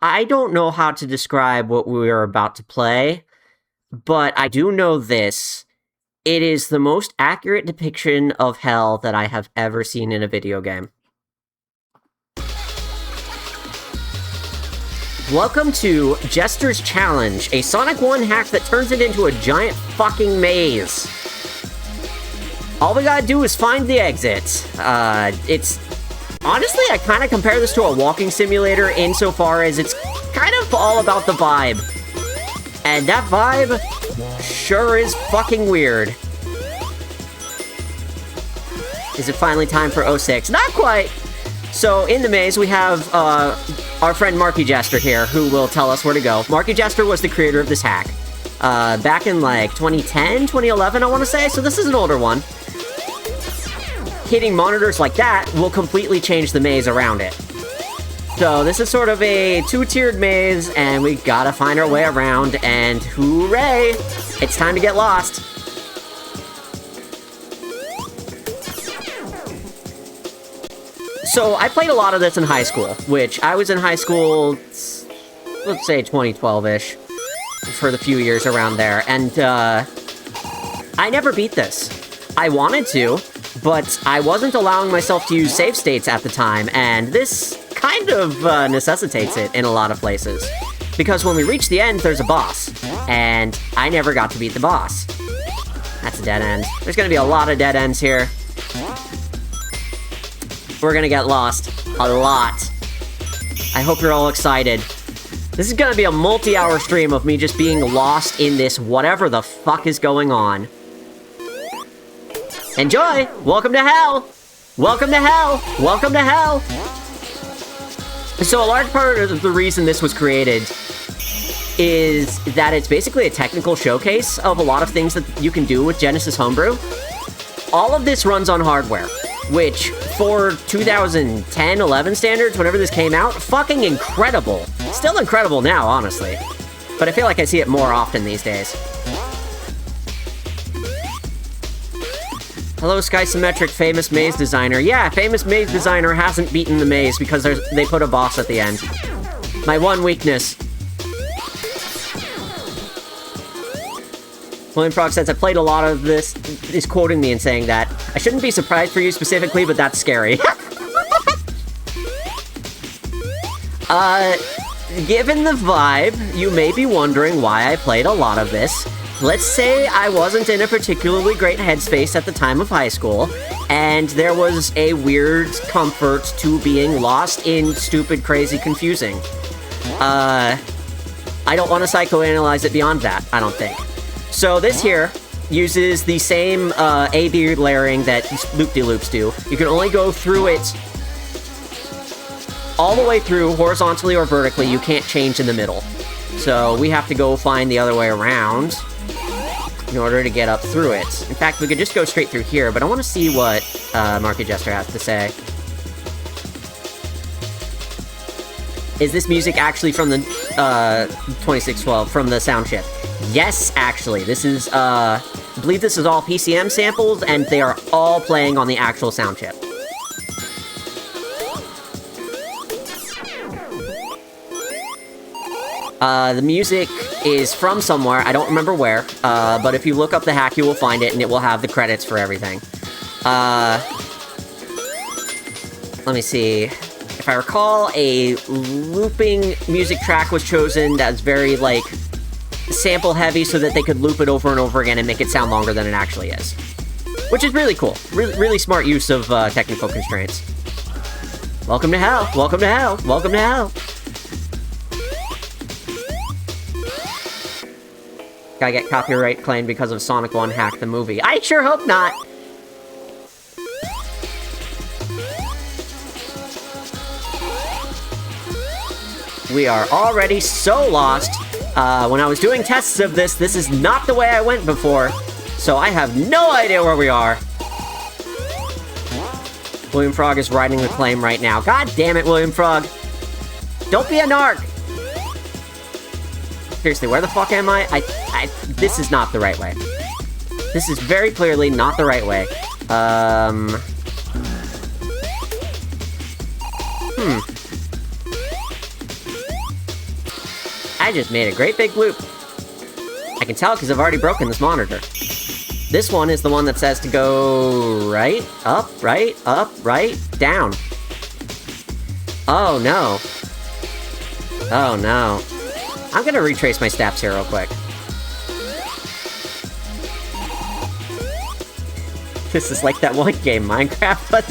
I don't know how to describe what we are about to play, but I do know this. It is the most accurate depiction of hell that I have ever seen in a video game. Welcome to Jester's Challenge, a Sonic 1 hack that turns it into a giant fucking maze. All we gotta do is find the exit. Honestly, I kind of compare this to a walking simulator insofar as it's kind of all about the vibe. And that vibe sure is fucking weird. Is it finally time for 06? Not quite! So, in the maze, we have our friend MarkeyJester here, who will tell us where to go. MarkeyJester was the creator of this hack. Back in, like, 2010, 2011, I want to say, so this is an older one. Hitting monitors like that will completely change the maze around it. So, this is sort of a two-tiered maze, and we gotta find our way around, and hooray! It's time to get lost! So, I played a lot of this in high school, which I was in high school, let's say 2012-ish, for the few years around there, and, I never beat this. I wanted to, but I wasn't allowing myself to use save states at the time, and this kind of, necessitates it in a lot of places. Because when we reach the end, there's a boss, and I never got to beat the boss. That's a dead end. There's gonna be a lot of dead ends here. We're gonna get lost. A lot. I hope you're all excited. This is gonna be a multi-hour stream of me just being lost in this whatever the fuck is going on. Enjoy! Welcome to hell! Welcome to hell! Welcome to hell! So a large part of the reason this was created is that it's basically a technical showcase of a lot of things that you can do with Genesis Homebrew. All of this runs on hardware, which, for 2010-11 standards, whenever this came out, fucking incredible. Still incredible now, honestly. But I feel like I see it more often these days. Hello, Skysometric, famous maze designer. Yeah, famous maze designer hasn't beaten the maze because they put a boss at the end. My one weakness. William Frog says, I played a lot of this, is quoting me and saying that. I shouldn't be surprised for you specifically, but that's scary. Given the vibe, you may be wondering why I played a lot of this. Let's say I wasn't in a particularly great headspace at the time of high school, and there was a weird comfort to being lost in stupid, crazy, confusing. I don't want to psychoanalyze it beyond that, I don't think. So this here uses the same A-B layering that loop-de-loops do. You can only go through it all the way through, horizontally or vertically. You can't change in the middle. So we have to go find the other way around in order to get up through it. In fact, we could just go straight through here, but I want to see what MarkeyJester has to say. Is this music actually from the 2612, from the sound chip? Yes, actually. This is, I believe this is all PCM samples, and they are all playing on the actual sound chip. The music is from somewhere, I don't remember where, but if you look up the hack, you will find it, and it will have the credits for everything. Let me see. If I recall, a looping music track was chosen that's very, like, sample-heavy so that they could loop it over and over again and make it sound longer than it actually is. Which is really cool. Really smart use of technical constraints. Welcome to hell! Welcome to hell! Welcome to hell! Gotta get copyright claimed because of Sonic 1 Hack the movie. I sure hope not! We are already so lost. When I was doing tests of this, this is not the way I went before, so I have no idea where we are. William Frog is riding the claim right now. God damn it, William Frog! Don't be a narc! Seriously, where the fuck am I? This is not the right way. This is very clearly not the right way. I just made a great big loop. I can tell because I've already broken this monitor. This one is the one that says to go right, up, right, down. Oh no. Oh no. I'm gonna retrace my steps here real quick. This is like that one game, Minecraft, but...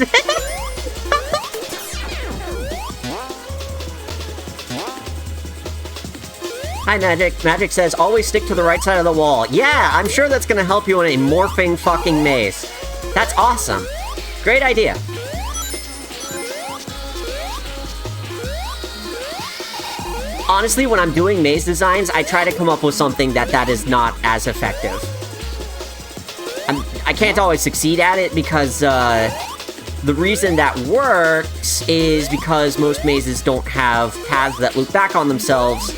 Hi, Magic. Magic says, always stick to the right side of the wall. Yeah, I'm sure that's gonna help you in a morphing fucking maze. That's awesome. Great idea. Honestly, when I'm doing maze designs, I try to come up with something that is not as effective. I can't always succeed at it because, the reason that works is because most mazes don't have paths that loop back on themselves.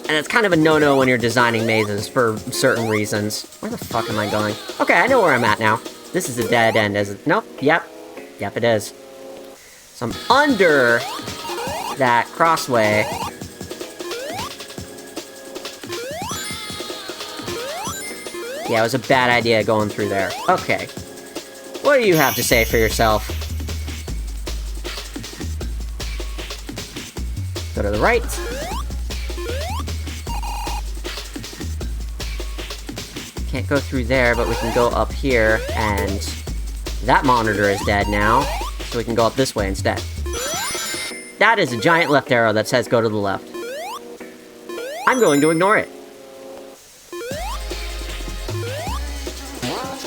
And it's kind of a no-no when you're designing mazes for certain reasons. Where the fuck am I going? Okay, I know where I'm at now. This is a dead end, is it? Nope, yep. Yep, it is. So I'm under that crossway. Yeah, it was a bad idea going through there. Okay. What do you have to say for yourself? Go to the right. Can't go through there, but we can go up here, and that monitor is dead now, so we can go up this way instead. That is a giant left arrow that says go to the left. I'm going to ignore it.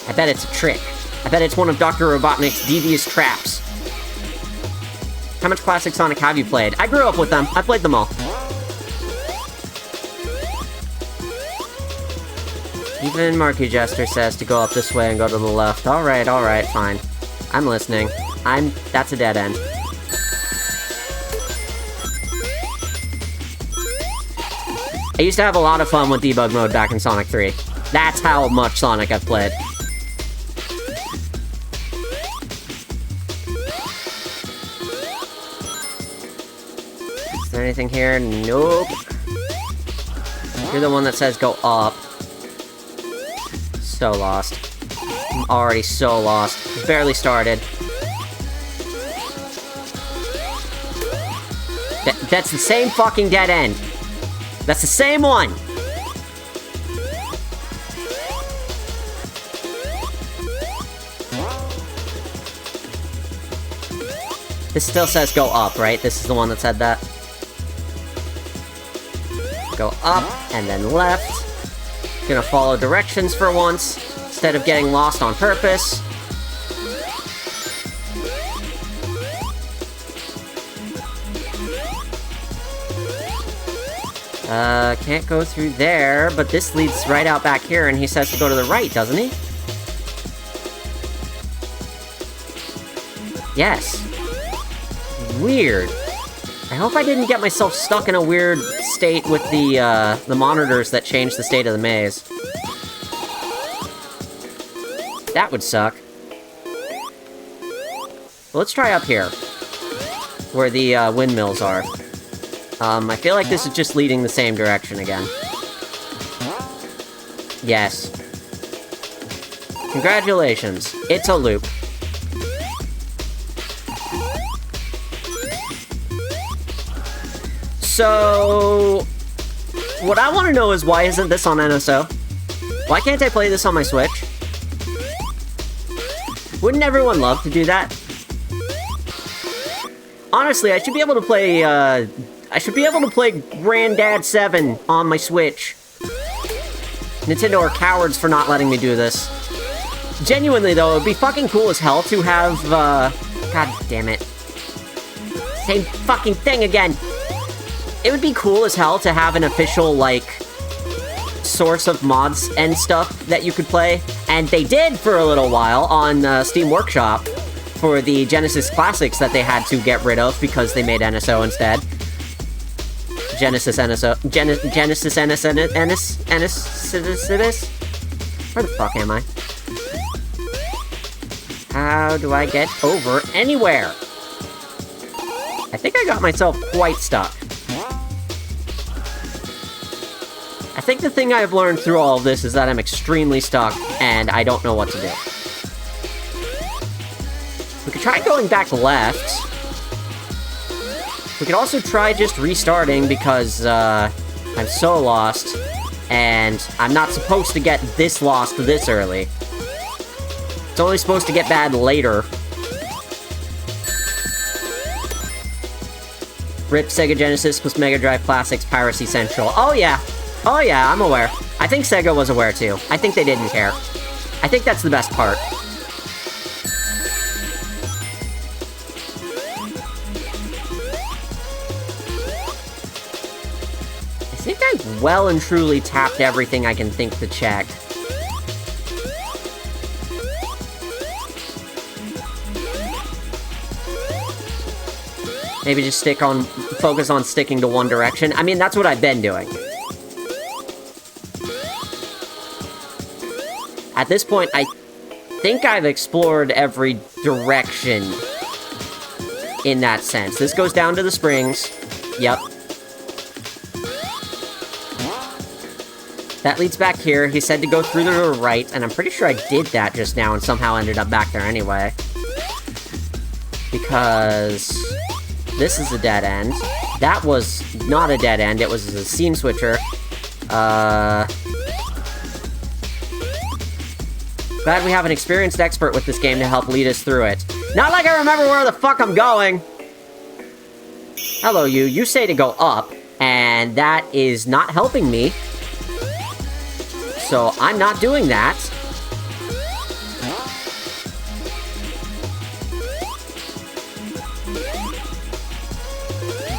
I bet it's a trick. I bet it's one of Dr. Robotnik's devious traps. How much classic Sonic have you played? I grew up with them. I played them all. Even MarkeyJester says to go up this way and go to the left. Alright, fine. I'm listening. That's a dead end. I used to have a lot of fun with debug mode back in Sonic 3. That's how much Sonic I've played. Is there anything here? Nope. You're the one that says go up. So lost. I'm already so lost. Barely started. That's the same fucking dead end. That's the same one! This still says go up, right? This is the one that said that. Go up, and then left. Gonna follow directions for once, instead of getting lost on purpose. Can't go through there, but this leads right out back here, and he says to go to the right, doesn't he? Yes. Weird. I hope I didn't get myself stuck in a weird state with the monitors that change the state of the maze. That would suck. Well, let's try up here, where the windmills are. I feel like this is just leading the same direction again. Yes. Congratulations. It's a loop. So... what I want to know is why isn't this on NSO? Why can't I play this on my Switch? Wouldn't everyone love to do that? Honestly, I should be able to play, I should be able to play Granddad 7 on my Switch. Nintendo are cowards for not letting me do this. Genuinely, though, it would be fucking cool as hell to have, God damn it. Same fucking thing again! It would be cool as hell to have an official, like, source of mods and stuff that you could play. And they did for a little while on Steam Workshop for the Genesis Classics that they had to get rid of because they made NSO instead. Genesis NSO... Genesis NSO... Where the fuck am I? How do I get over anywhere? I think I got myself quite stuck. I think the thing I've learned through all of this is that I'm extremely stuck, and I don't know what to do. We could try going back left. We could also try just restarting, because, I'm so lost, and I'm not supposed to get this lost this early. It's only supposed to get bad later. RIP Sega Genesis plus Mega Drive Classics Piracy Central. Oh yeah, I'm aware. I think Sega was aware too. I think they didn't care. I think that's the best part. I think I well and truly tapped everything I can think to check. Maybe just focus on sticking to one direction. I mean, that's what I've been doing. At this point, I think I've explored every direction in that sense. This goes down to the springs. Yep. That leads back here. He said to go through to the right, and I'm pretty sure I did that just now and somehow ended up back there anyway. Because this is a dead end. That was not a dead end, it was a scene switcher. Glad we have an experienced expert with this game to help lead us through it. Not like I remember where the fuck I'm going! Hello, you. You say to go up, and that is not helping me. So I'm not doing that.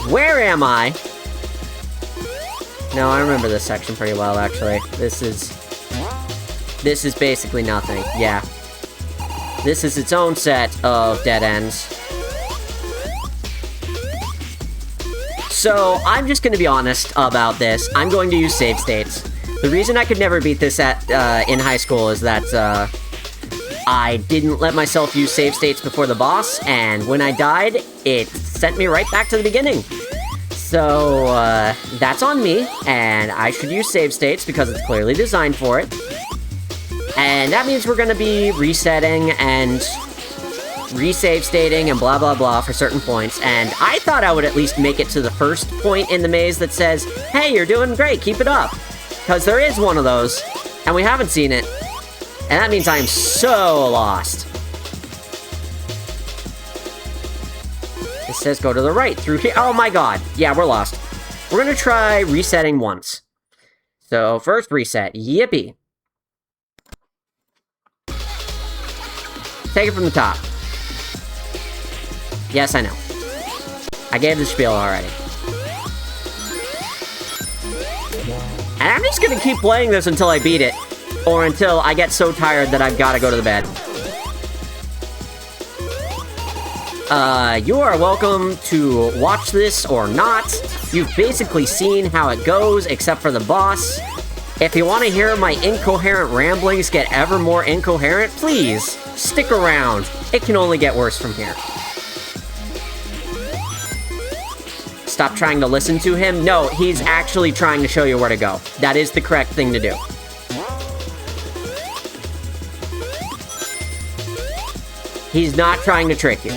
Where am I? No, I remember this section pretty well, actually. This is basically nothing. Yeah. This is its own set of dead ends. So, I'm just gonna be honest about this. I'm going to use save states. The reason I could never beat this in high school is that, I didn't let myself use save states before the boss, and when I died, it sent me right back to the beginning. So, that's on me, and I should use save states because it's clearly designed for it. And that means we're gonna be resetting and resave stating and blah blah blah for certain points, and I thought I would at least make it to the first point in the maze that says, hey, you're doing great, keep it up. Because there is one of those, and we haven't seen it. And that means I am so lost. It says go to the right through here. Oh my god. Yeah, we're lost. We're gonna try resetting once. So, first reset. Yippee. Take it from the top. Yes, I know. I gave the spiel already. And I'm just gonna keep playing this until I beat it. Or until I get so tired that I've gotta go to the bed. You are welcome to watch this or not. You've basically seen how it goes, except for the boss. If you want to hear my incoherent ramblings get ever more incoherent, please, stick around. It can only get worse from here. Stop trying to listen to him? No, he's actually trying to show you where to go. That is the correct thing to do. He's not trying to trick you.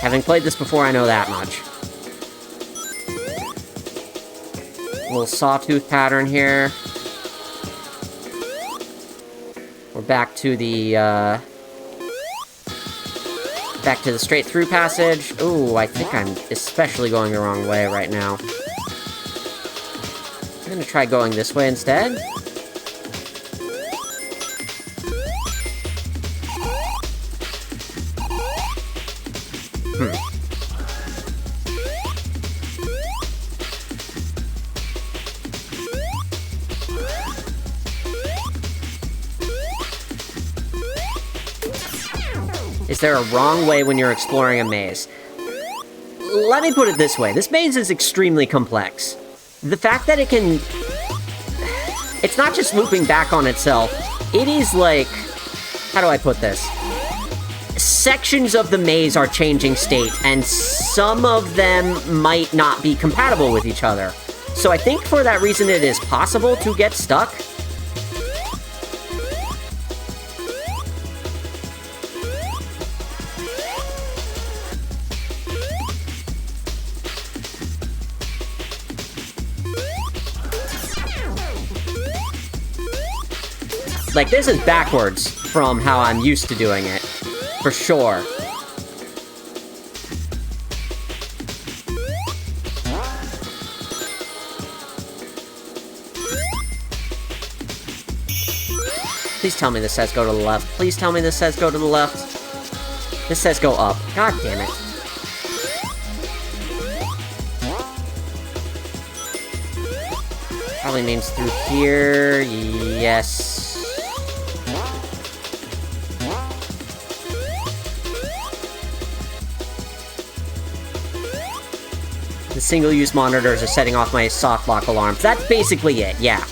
Having played this before, I know that much. Little sawtooth pattern here. We're back to the, back to the straight-through passage. Ooh, I think I'm especially going the wrong way right now. I'm gonna try going this way instead. Is there a wrong way when you're exploring a maze? Let me put it this way. This maze is extremely complex. The fact that it can... It's not just looping back on itself. It is like... How do I put this? sections of the maze are changing state, and some of them might not be compatible with each other. So I think for that reason it is possible to get stuck. Like, this is backwards from how I'm used to doing it, for sure. Please tell me this says go to the left. Please tell me this says go to the left. This says go up. God damn it. Probably means through here. Yes. The single-use monitors are setting off my soft lock alarms. That's basically it, yeah.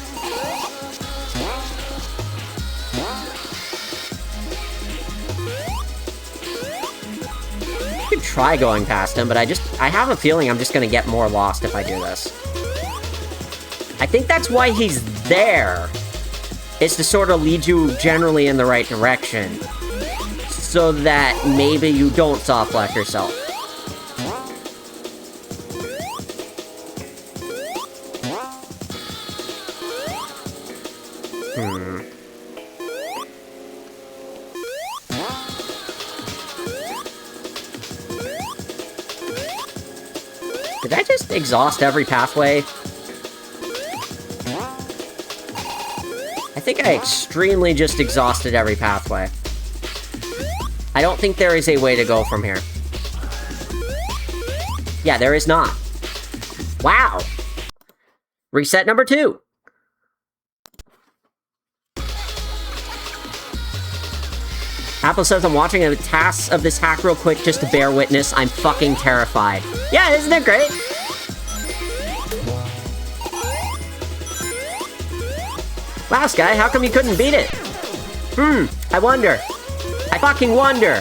I could try going past him, but I have a feeling I'm just gonna get more lost if I do this. I think that's why he's there, is to sort of lead you generally in the right direction, so that maybe you don't soft lock yourself. Did I just exhaust every pathway? I think I extremely just exhausted every pathway. I don't think there is a way to go from here. Yeah, there is not. Wow! Reset number 2! Apple says, I'm watching a task of this hack real quick just to bear witness. I'm fucking terrified. Yeah, isn't it great? Wow, Sky, how come you couldn't beat it? I wonder. I fucking wonder.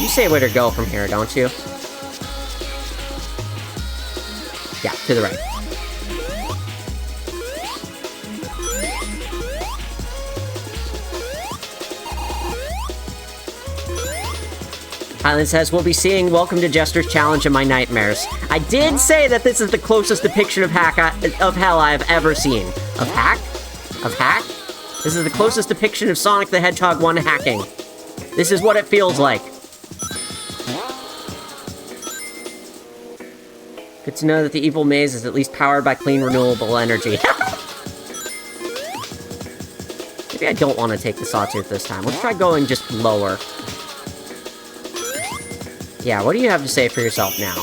You say where to go from here, don't you? Yeah, to the right. Highland says, we'll be seeing Welcome to Jester's Challenge in my nightmares. I did say that this is the closest depiction of hell I have ever seen. Of hack? Of hack? This is the closest depiction of Sonic the Hedgehog 1 hacking. This is what it feels like. Good to know that the evil maze is at least powered by clean, renewable energy. Maybe I don't want to take the sawtooth this time. Let's try going just lower. Yeah, what do you have to say for yourself now?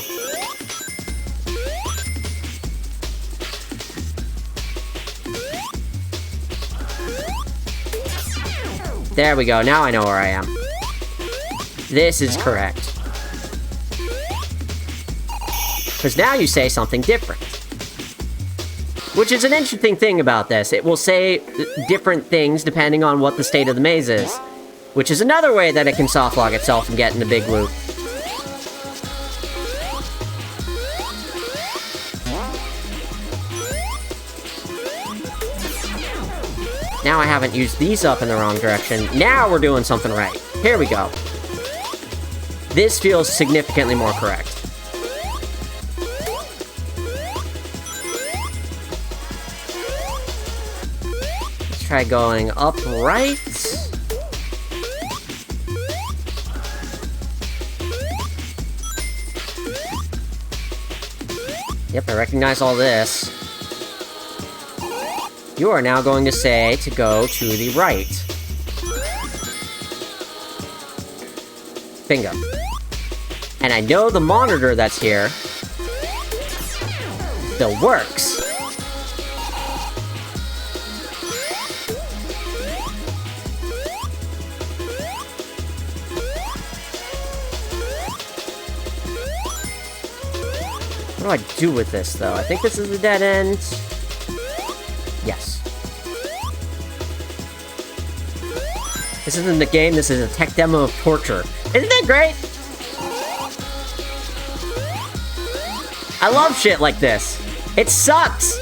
There we go, now I know where I am. This is correct. Because now you say something different. Which is an interesting thing about this. It will say different things depending on what the state of the maze is. Which is another way that it can soft lock itself and get in the big loop. Now I haven't used these up in the wrong direction. Now we're doing something right. Here we go. This feels significantly more correct. Let's try going upright. Yep, I recognize all this. You are now going to say to go to the right. Bingo. And I know the monitor that's here still works. What do I do with this, though? I think this is a dead end. Yes. This isn't the game, this is a tech demo of torture. Isn't that great? I love shit like this. It sucks!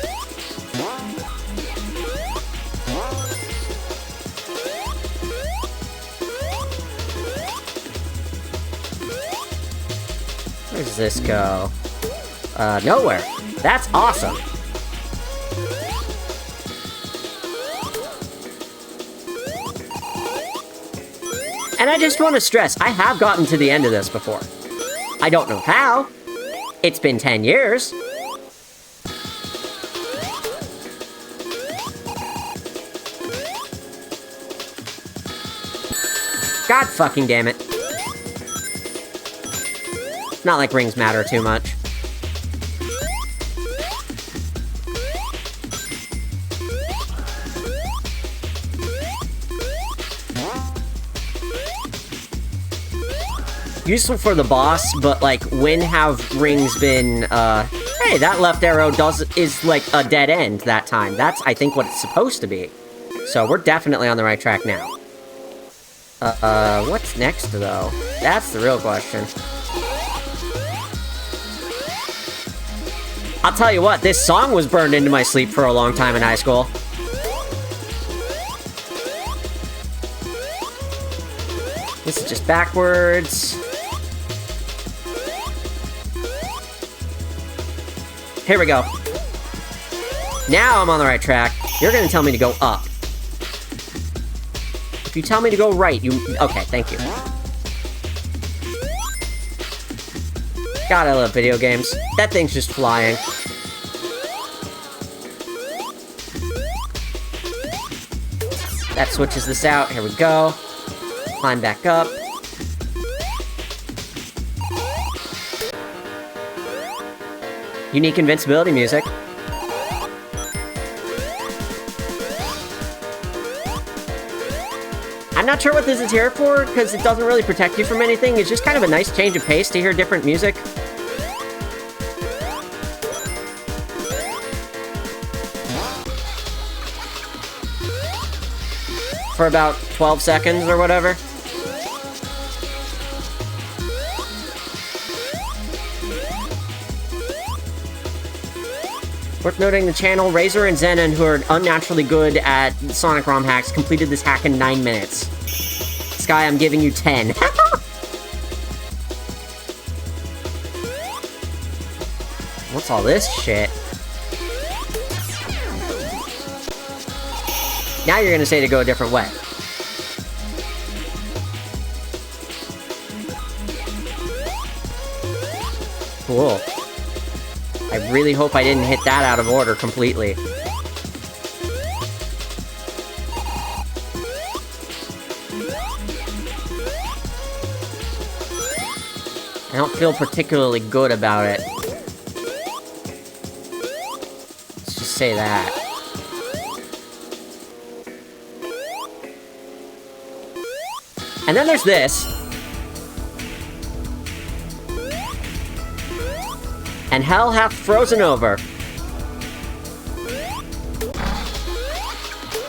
Where does this go? Nowhere. That's awesome. And I just want to stress, I have gotten to the end of this before. I don't know how. It's been 10 years. God fucking damn it. It's not like rings matter too much. Useful for the boss, but like, when have rings been, hey, that left arrow is like a dead end that time. That's, I think, what it's supposed to be. So we're definitely on the right track now. What's next, though? That's the real question. I'll tell you what, this song was burned into my sleep for a long time in high school. This is just backwards. Here we go. Now I'm on the right track. You're gonna tell me to go up. If you tell me to go right, you... Okay, thank you. God, I love video games. That thing's just flying. That switches this out. Here we go. Climb back up. Unique invincibility music. I'm not sure what this is here for, because it doesn't really protect you from anything. It's just kind of a nice change of pace to hear different music. For about 12 seconds or whatever. Worth noting, the channel Razor and Zenon, who are unnaturally good at Sonic ROM hacks, completed this hack in 9 minutes. Sky, I'm giving you 10. What's all this shit? Now you're gonna say to go a different way. Cool. I really hope I didn't hit that out of order completely. I don't feel particularly good about it. Let's just say that. And then there's this. And hell hath frozen over.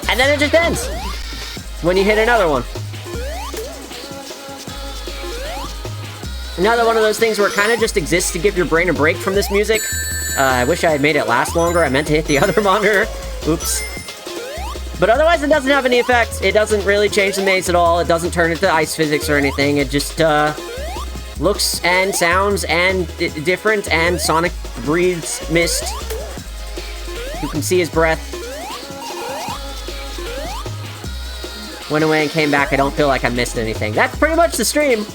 And then it just ends. When you hit another one. Another one of those things where it kind of just exists to give your brain a break from this music. I wish I had made it last longer. I meant to hit the other monitor. Oops. But otherwise, it doesn't have any effect. It doesn't really change the maze at all. It doesn't turn into ice physics or anything. It just, looks and sounds and different, and Sonic breathes mist. You can see his breath. Went away and came back. I don't feel like I missed anything. That's pretty much the stream.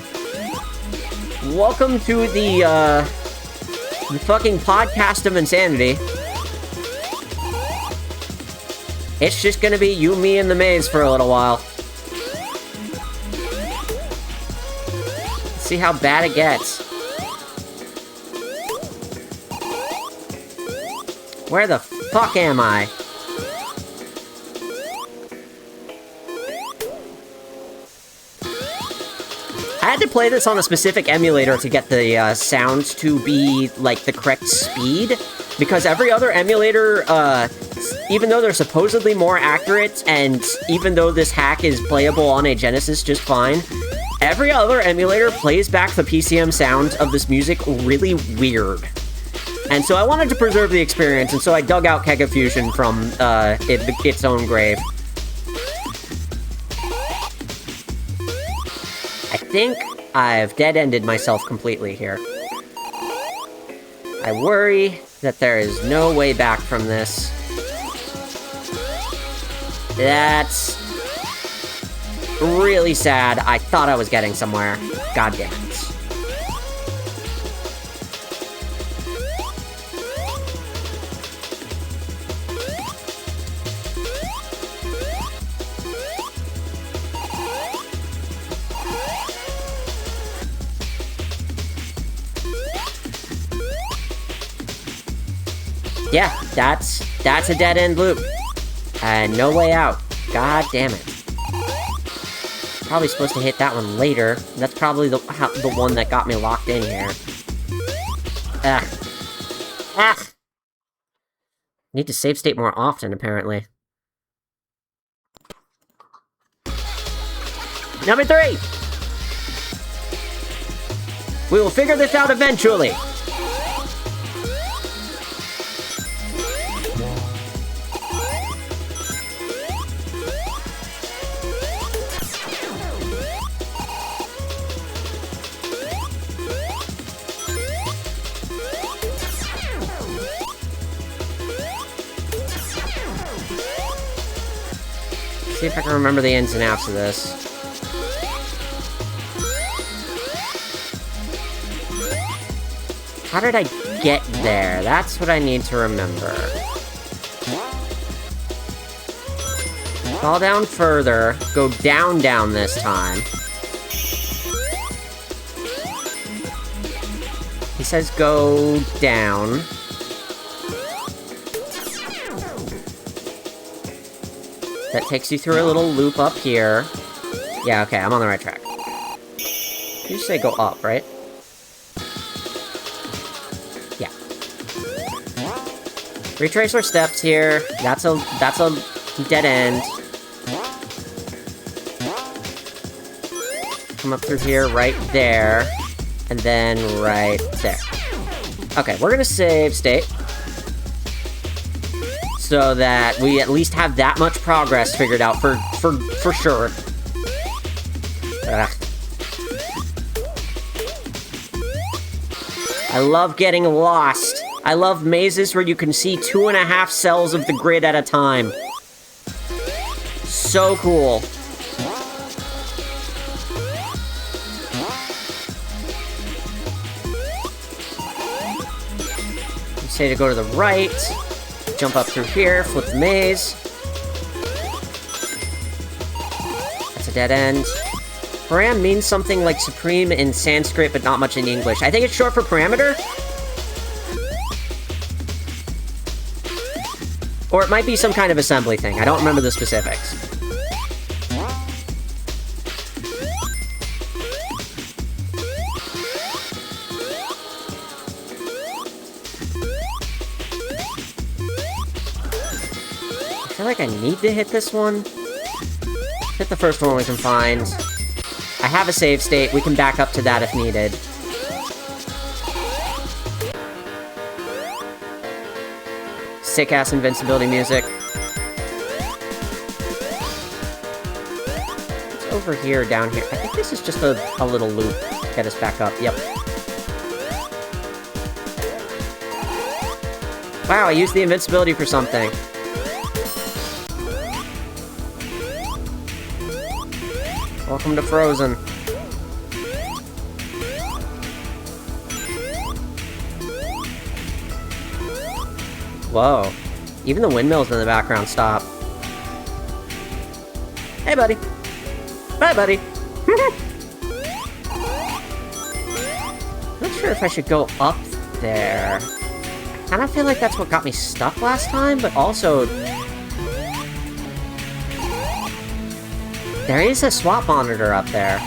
Welcome to the fucking podcast of insanity. It's just gonna be you, me, and the maze for a little while. See how bad it gets. Where the fuck am I? I had to play this on a specific emulator to get the sounds to be, like, the correct speed, because every other emulator, even though they're supposedly more accurate, and even though this hack is playable on a Genesis just fine, every other emulator plays back the PCM sounds of this music really weird. And so I wanted to preserve the experience, and so I dug out Kega Fusion from its own grave. I think I've dead-ended myself completely here. I worry that there is no way back from this. That's really sad. I thought I was getting somewhere. God damn it. Yeah, that's a dead-end loop. And no way out. God damn it. Probably supposed to hit that one later. That's probably the one that got me locked in here. Need to save state more often, apparently. Number 3! We will figure this out eventually! See if I can remember the ins and outs of this. How did I get there? That's what I need to remember. Fall down further. Go down this time. He says go down. That takes you through a little loop up here. Yeah, okay, I'm on the right track. You say go up, right? Yeah. Retrace our steps here. That's a dead end. Come up through here, right there. And then right there. Okay, we're gonna save state. So that we at least have that much progress figured out for sure. Ugh. I love getting lost. I love mazes where you can see 2.5 cells of the grid at a time. So cool. You say to go to the right. Jump up through here, flip the maze. That's a dead end. Param means something like supreme in Sanskrit, but not much in English. I think it's short for parameter. Or it might be some kind of assembly thing. I don't remember the specifics. I feel like I need to hit this one. Hit the first one we can find. I have a save state. We can back up to that if needed. Sick-ass invincibility music. It's over here, down here. I think this is just a little loop to get us back up. Yep. Wow, I used the invincibility for something. Welcome to Frozen. Whoa. Even the windmills in the background stop. Hey, buddy. Bye, buddy. Not sure if I should go up there. I kind of feel like that's what got me stuck last time, but also... there is a swap monitor up there.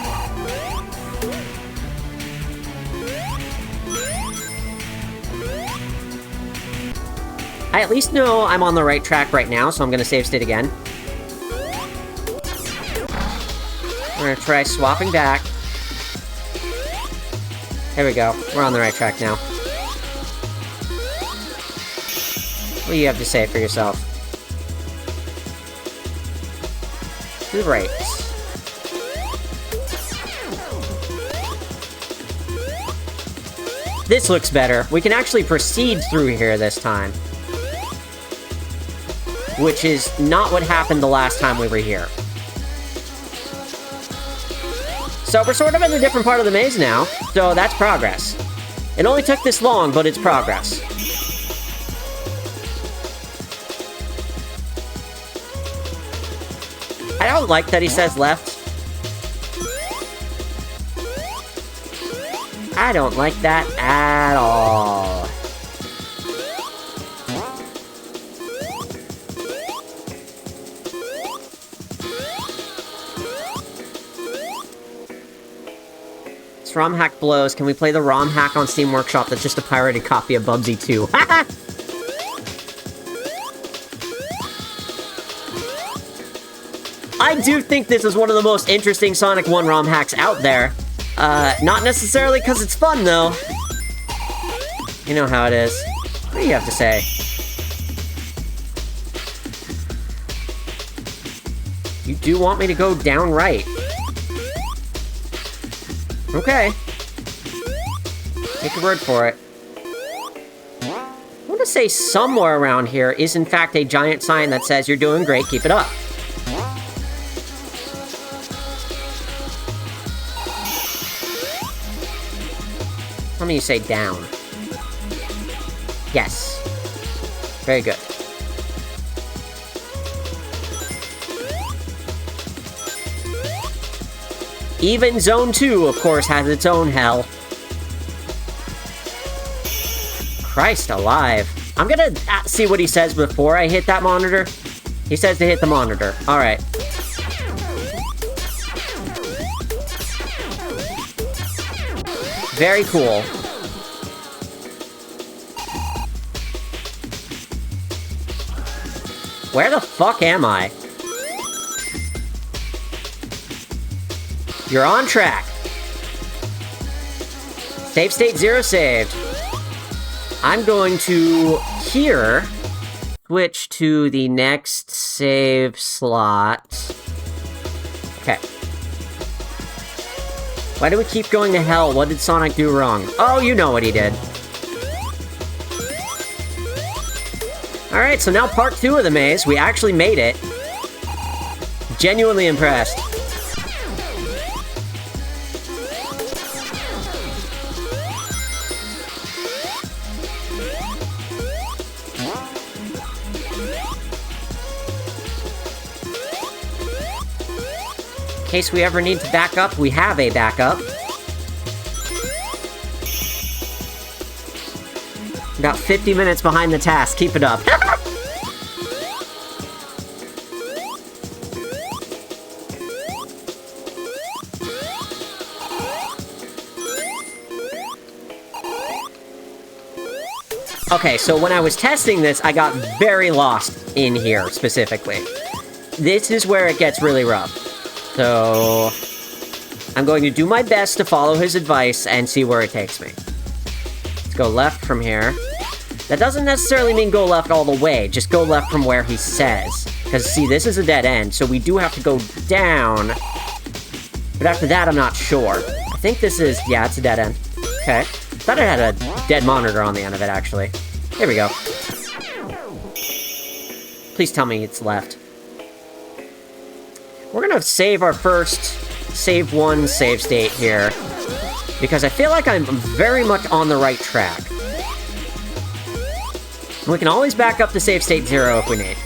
I at least know I'm on the right track right now, so I'm gonna save state again. We're gonna try swapping back. There we go. We're on the right track now. What do you have to say for yourself? To the right. This looks better. We can actually proceed through here this time. Which is not what happened the last time we were here. So we're sort of in a different part of the maze now, so that's progress. It only took this long, but it's progress. I don't like that he says left. I don't like that at all. This ROM hack blows. Can we play the ROM hack on Steam Workshop that's just a pirated copy of Bubsy 2? Haha! I do think this is one of the most interesting Sonic 1 ROM hacks out there. Not necessarily because it's fun, though. You know how it is. What do you have to say? You do want me to go down right. Okay. Take your word for it. I want to say somewhere around here is in fact a giant sign that says, "You're doing great, keep it up." How many you say down? Yes. Very good. Even Zone 2, of course, has its own hell. Christ alive. I'm gonna see what he says before I hit that monitor. He says to hit the monitor. Alright. Very cool. Where the fuck am I? You're on track. Save state 0 saved. I'm going to here switch to the next save slot. Okay. Why do we keep going to hell? What did Sonic do wrong? Oh, you know what he did. Alright, so now part 2 of the maze. We actually made it. Genuinely impressed. In case we ever need to back up, we have a backup. About 50 minutes behind the task. Keep it up. Okay, so when I was testing this, I got very lost in here, specifically. This is where it gets really rough. So, I'm going to do my best to follow his advice and see where it takes me. Let's go left from here. That doesn't necessarily mean go left all the way, just go left from where he says. Because, see, this is a dead end, so we do have to go down. But after that, I'm not sure. I think this is... yeah, it's a dead end. Okay. Thought it had a dead monitor on the end of it, actually. Here we go. Please tell me it's left. We're gonna save our first save 1 save state here, because I feel like I'm very much on the right track. We can always back up to save state 0 if we need.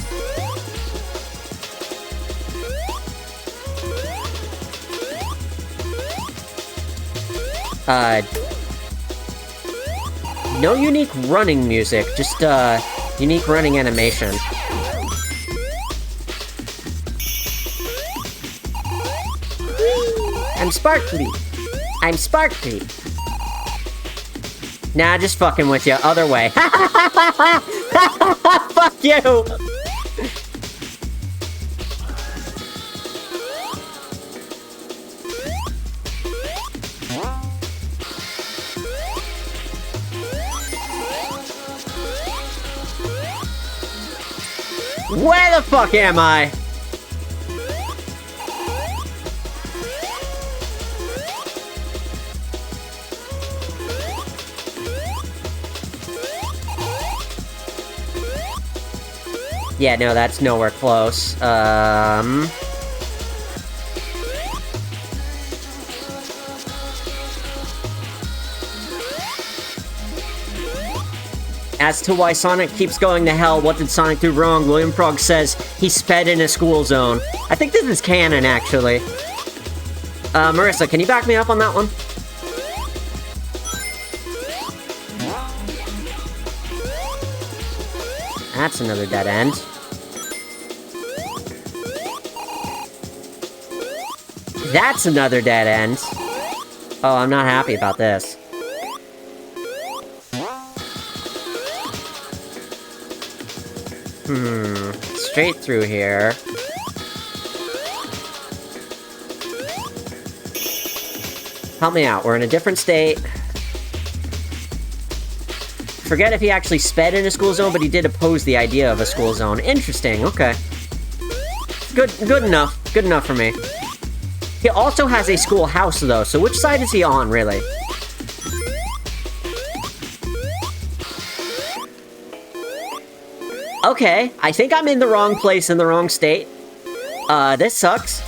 No unique running music, just, unique running animation. I'm sparkly. I'm sparkly. Nah, just fucking with you. Other way. Fuck you! Where the fuck am I? Yeah, no, that's nowhere close. As to why Sonic keeps going to hell, what did Sonic do wrong? William Prog says he sped in a school zone. I think this is canon, actually. Marissa, can you back me up on that one? That's another dead end. That's another dead end. Oh, I'm not happy about this. Straight through here. Help me out. We're in a different state. Forget if he actually sped in a school zone, but he did oppose the idea of a school zone. Interesting, okay. Good enough. Good enough for me. He also has a schoolhouse, though, so which side is he on, really? Okay, I think I'm in the wrong place in the wrong state. This sucks.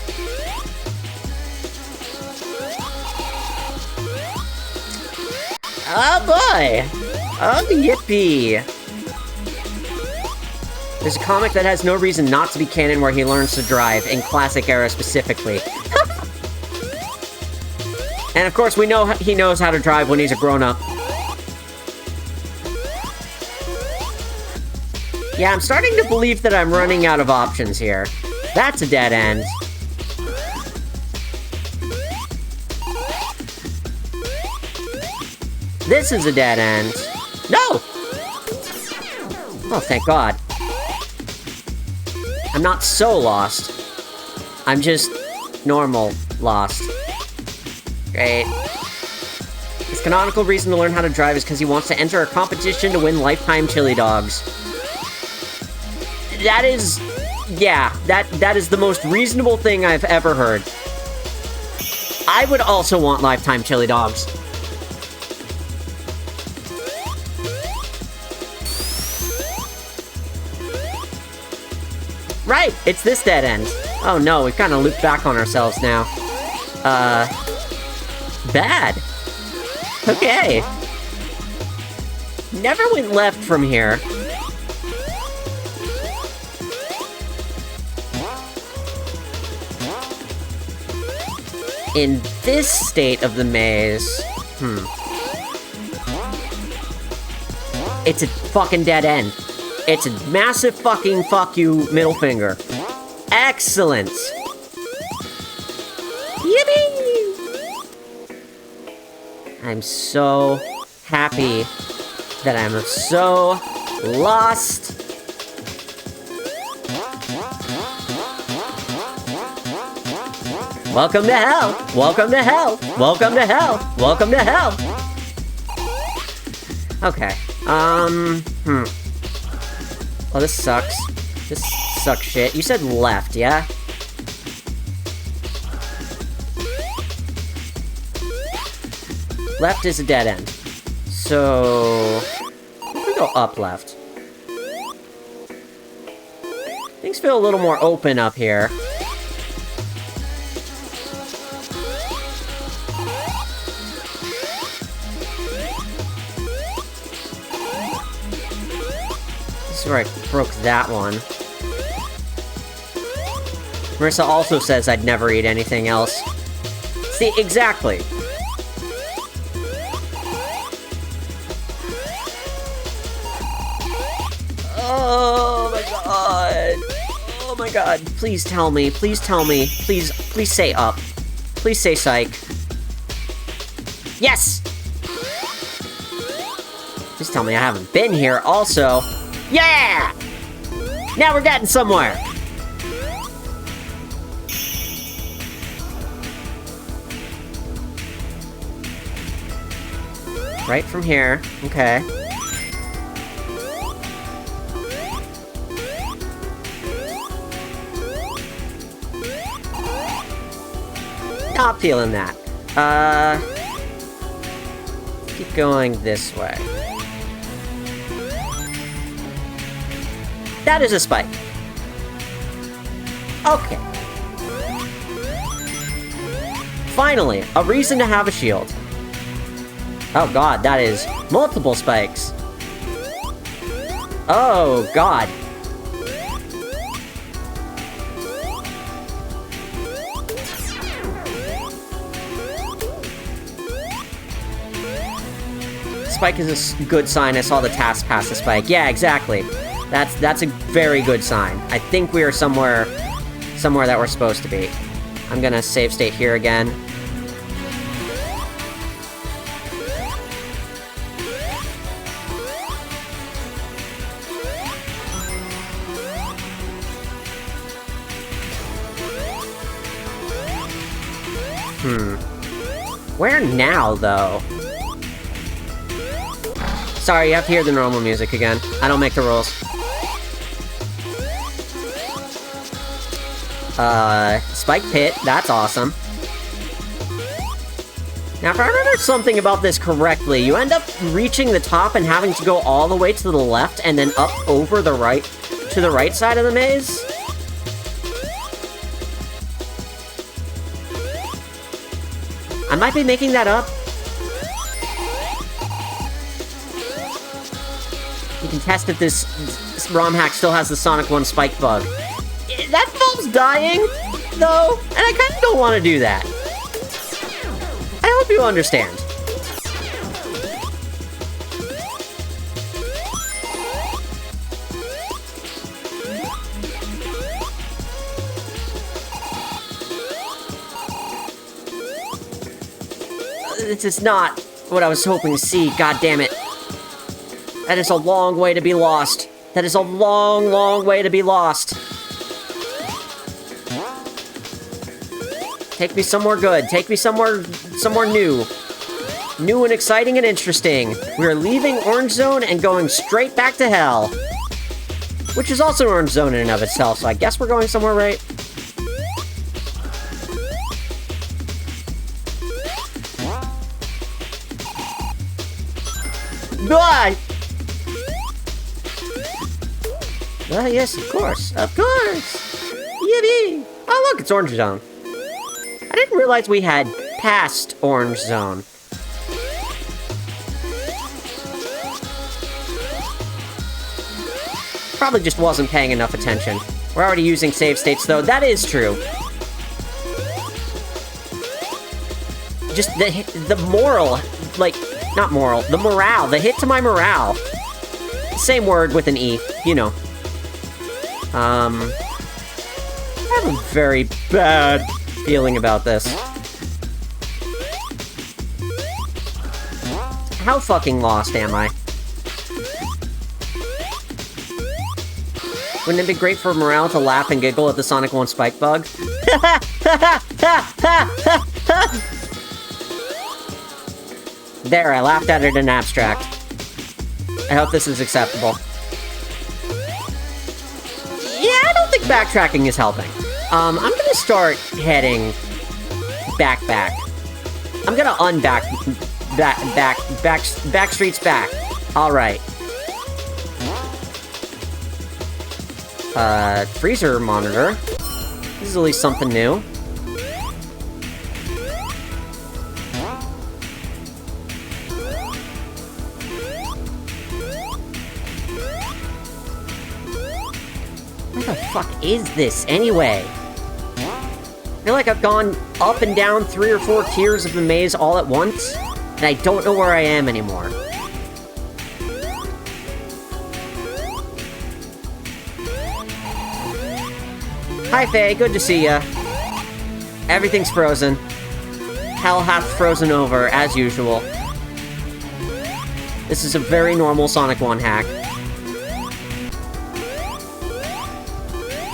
Oh boy! Oh, yippee! There's a comic that has no reason not to be canon where he learns to drive, in classic era specifically. And of course, we know he knows how to drive when he's a grown-up. Yeah, I'm starting to believe that I'm running out of options here. That's a dead end. This is a dead end. No! Oh, thank God. I'm not so lost. I'm just normal lost. Great. His canonical reason to learn how to drive is because he wants to enter a competition to win lifetime chili dogs. That is... yeah, that is the most reasonable thing I've ever heard. I would also want lifetime chili dogs. Right, it's this dead end. Oh no, we've kind of looped back on ourselves now. Bad. Okay. Never went left from here. In this state of the maze... It's a fucking dead end. It's a massive fucking fuck you middle finger. Excellent! Yippee! I'm so happy that I'm so lost. Welcome to hell! Welcome to hell! Welcome to hell! Welcome to hell! Okay. Well, this sucks. This sucks shit. You said left, yeah? Left is a dead end. So... if we go up left. Things feel a little more open up here. Where I broke that one. Marissa also says I'd never eat anything else. See, exactly. Oh my god. Oh my god. Please tell me. Please tell me. Please say up. Please say psych. Yes! Please tell me I haven't been here also. Yeah! Now we're getting somewhere. Right from here. Okay. Not feeling that. Keep going this way. That is a spike. Okay. Finally, a reason to have a shield. Oh god, that is multiple spikes. Oh god. Spike is a good sign. I saw the task past the spike. Yeah, exactly. That's a very good sign. I think we are somewhere that we're supposed to be. I'm gonna save state here again. Where now, though? Sorry, you have to hear the normal music again. I don't make the rules. Spike pit. That's awesome. Now, if I remember something about this correctly, you end up reaching the top and having to go all the way to the left and then up over the right, to the right side of the maze. I might be making that up. You can test if this ROM hack still has the Sonic 1 spike bug. That involves dying, though, and I kind of don't want to do that. I hope you understand. This is not what I was hoping to see, god damn it. That is a long way to be lost. That is a long, long way to be lost. Take me somewhere good. Take me somewhere new. New and exciting and interesting. We are leaving Orange Zone and going straight back to hell. Which is also Orange Zone in and of itself, so I guess we're going somewhere right. God! Yes, of course. Of course! Yippee! Oh, look, it's Orange Zone. I didn't realize we had passed Orange Zone. Probably just wasn't paying enough attention. We're already using save states, though. That is true. Just the moral, like, not moral, the morale, the hit to my morale. Same word with an E, you know. I have a very bad feeling about this. How fucking lost am I? Wouldn't it be great for morale to laugh and giggle at the Sonic 1 spike bug? There, I laughed at it in abstract. I hope this is acceptable. Yeah, I don't think backtracking is helping. I'm gonna start heading back. I'm gonna back streets back. Alright. Freezer monitor. This is at least something new. What the fuck is this, anyway? I feel like I've gone up and down 3 or 4 tiers of the maze all at once, and I don't know where I am anymore. Hi, Faye. Good to see ya. Everything's frozen. Hell hath frozen over, as usual. This is a very normal Sonic 1 hack.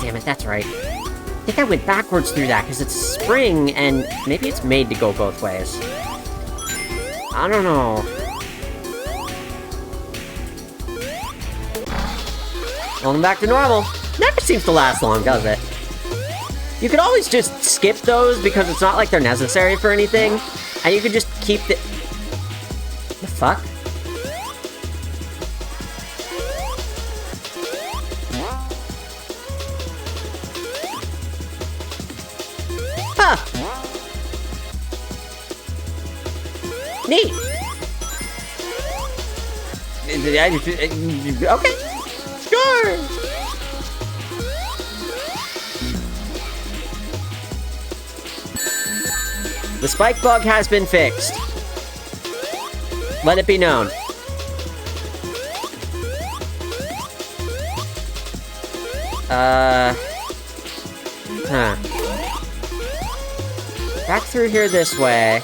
Damn it, that's right. I think I went backwards through that, because it's a spring, and maybe it's made to go both ways. I don't know. Welcome back to normal. Never seems to last long, does it? You could always just skip those, because it's not like they're necessary for anything, and you could just keep the... The fuck? Huh! Neat! Okay. Sure! The spike bug has been fixed. Let it be known. Huh. Back through here this way.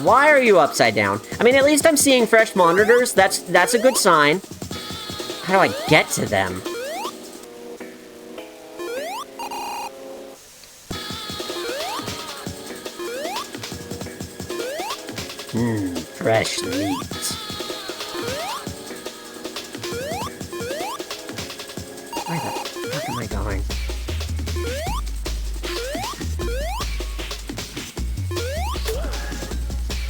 Why are you upside down? I mean, at least I'm seeing fresh monitors. That's a good sign. How do I get to them? Fresh meat. Where the fuck am I going?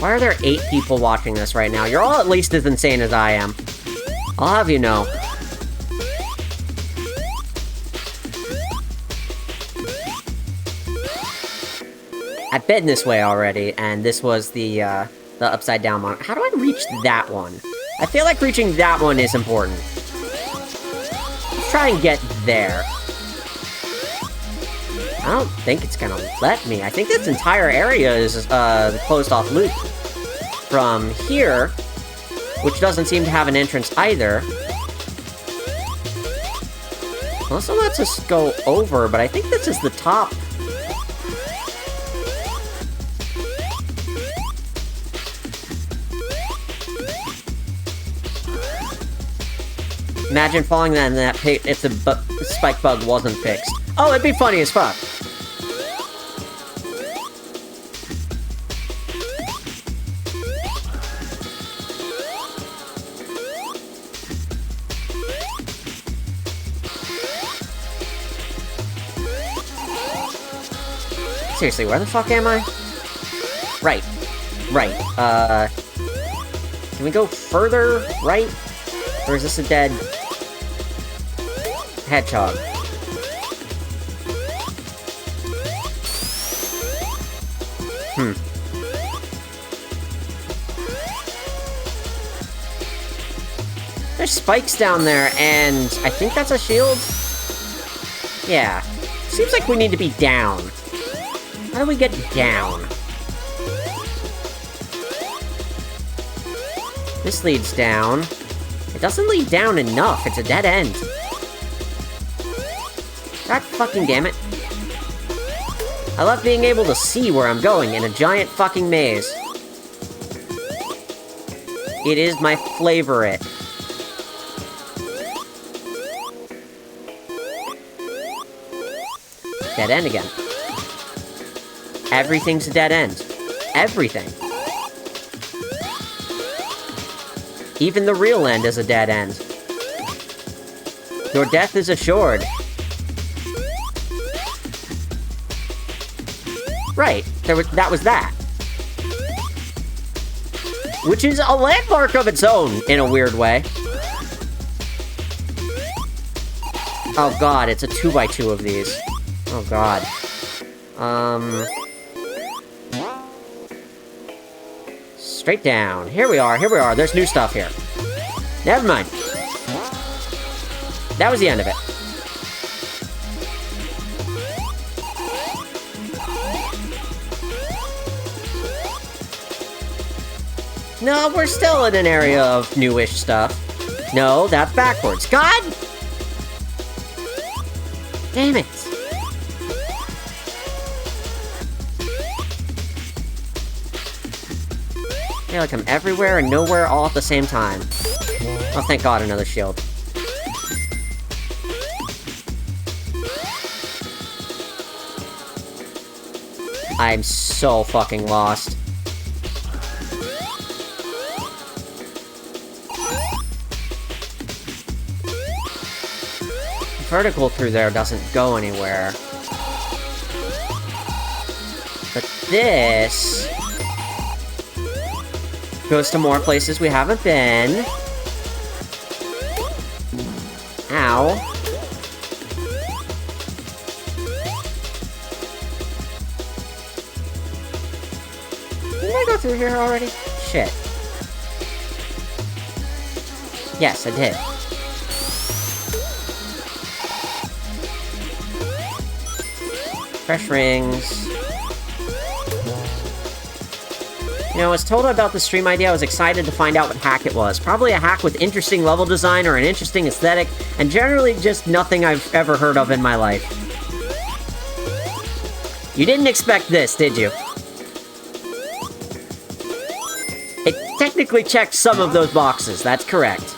Why are there 8 people watching this right now? You're all at least as insane as I am. I'll have you know. I've been this way already, and this was the upside down one. How do I reach that one? I feel like reaching that one is important. Let's try and get there. I don't think it's gonna let me. I think this entire area is the closed off loop. From here, which doesn't seem to have an entrance either. Unless it lets us go over, but I think this is the top. Imagine falling in that pit if the spike bug wasn't fixed. Oh, it'd be funny as fuck. Seriously, where the fuck am I? Right. Right. Can we go further right? Or is this a dead... hedgehog? There's spikes down there, and I think that's a shield? Yeah. Seems like we need to be down. How do we get down? This leads down. It doesn't lead down enough. It's a dead end. God fucking damn it. I love being able to see where I'm going in a giant fucking maze. It is my favorite. Dead end again. Everything's a dead end. Everything. Even the real end is a dead end. Your death is assured. Right, that was that. Which is a landmark of its own, in a weird way. Oh god, it's a 2x2 of these. Oh god. Straight down. Here we are, There's new stuff here. Never mind. That was the end of it. No, we're still in an area of newish stuff. No, that's backwards. God! Damn it. I feel like I'm everywhere and nowhere all at the same time. Oh, thank God, another shield. I'm so fucking lost. Vertical through there doesn't go anywhere. But this goes to more places we haven't been. Ow. Did I go through here already? Shit. Yes, I did. Fresh rings. You know, I was told about the stream idea. I was excited to find out what hack it was. Probably a hack with interesting level design or an interesting aesthetic, and generally just nothing I've ever heard of in my life. You didn't expect this, did you? It technically checked some of those boxes, that's correct.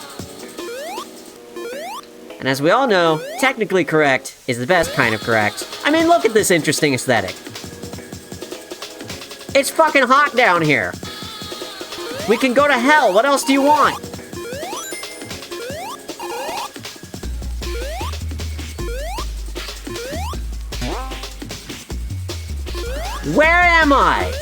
And as we all know, technically correct is the best kind of correct. I mean, look at this interesting aesthetic. It's fucking hot down here. We can go to hell. What else do you want? Where am I?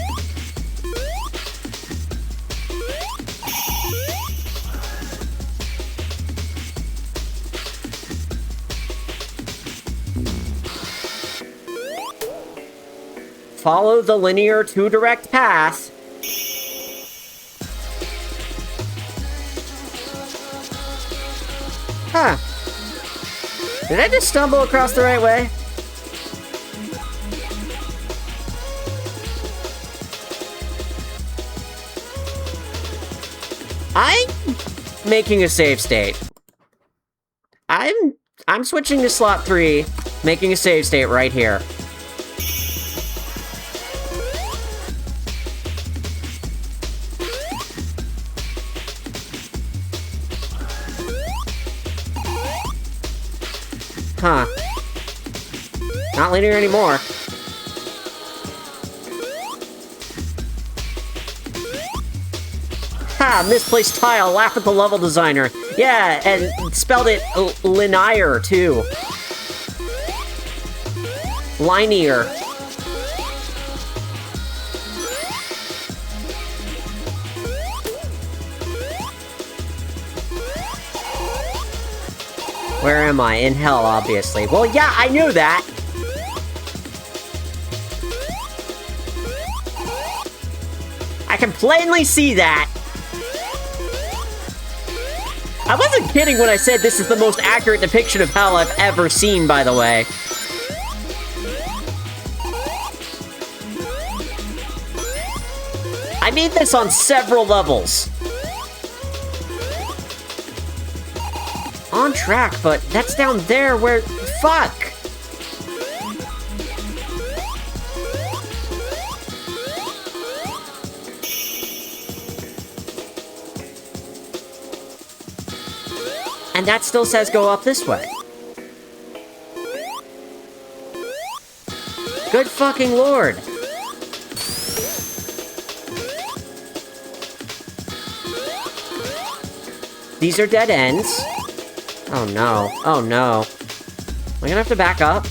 Follow the linear two-direct path. Huh. Did I just stumble across the right way? I'm making a save state. I'm switching to slot 3, making a save state right here. Huh. Not linear anymore. Ha! Misplaced tile. Laugh at the level designer. Yeah, and spelled it linear, too. Linear. Where am I? In hell, obviously. Well, yeah, I knew that! I can plainly see that! I wasn't kidding when I said this is the most accurate depiction of hell I've ever seen, by the way. I made this on several levels. On track, but that's down there where... Fuck! And that still says go up this way. Good fucking lord. These are dead ends. Oh no. Oh no. Am I gonna have to back up?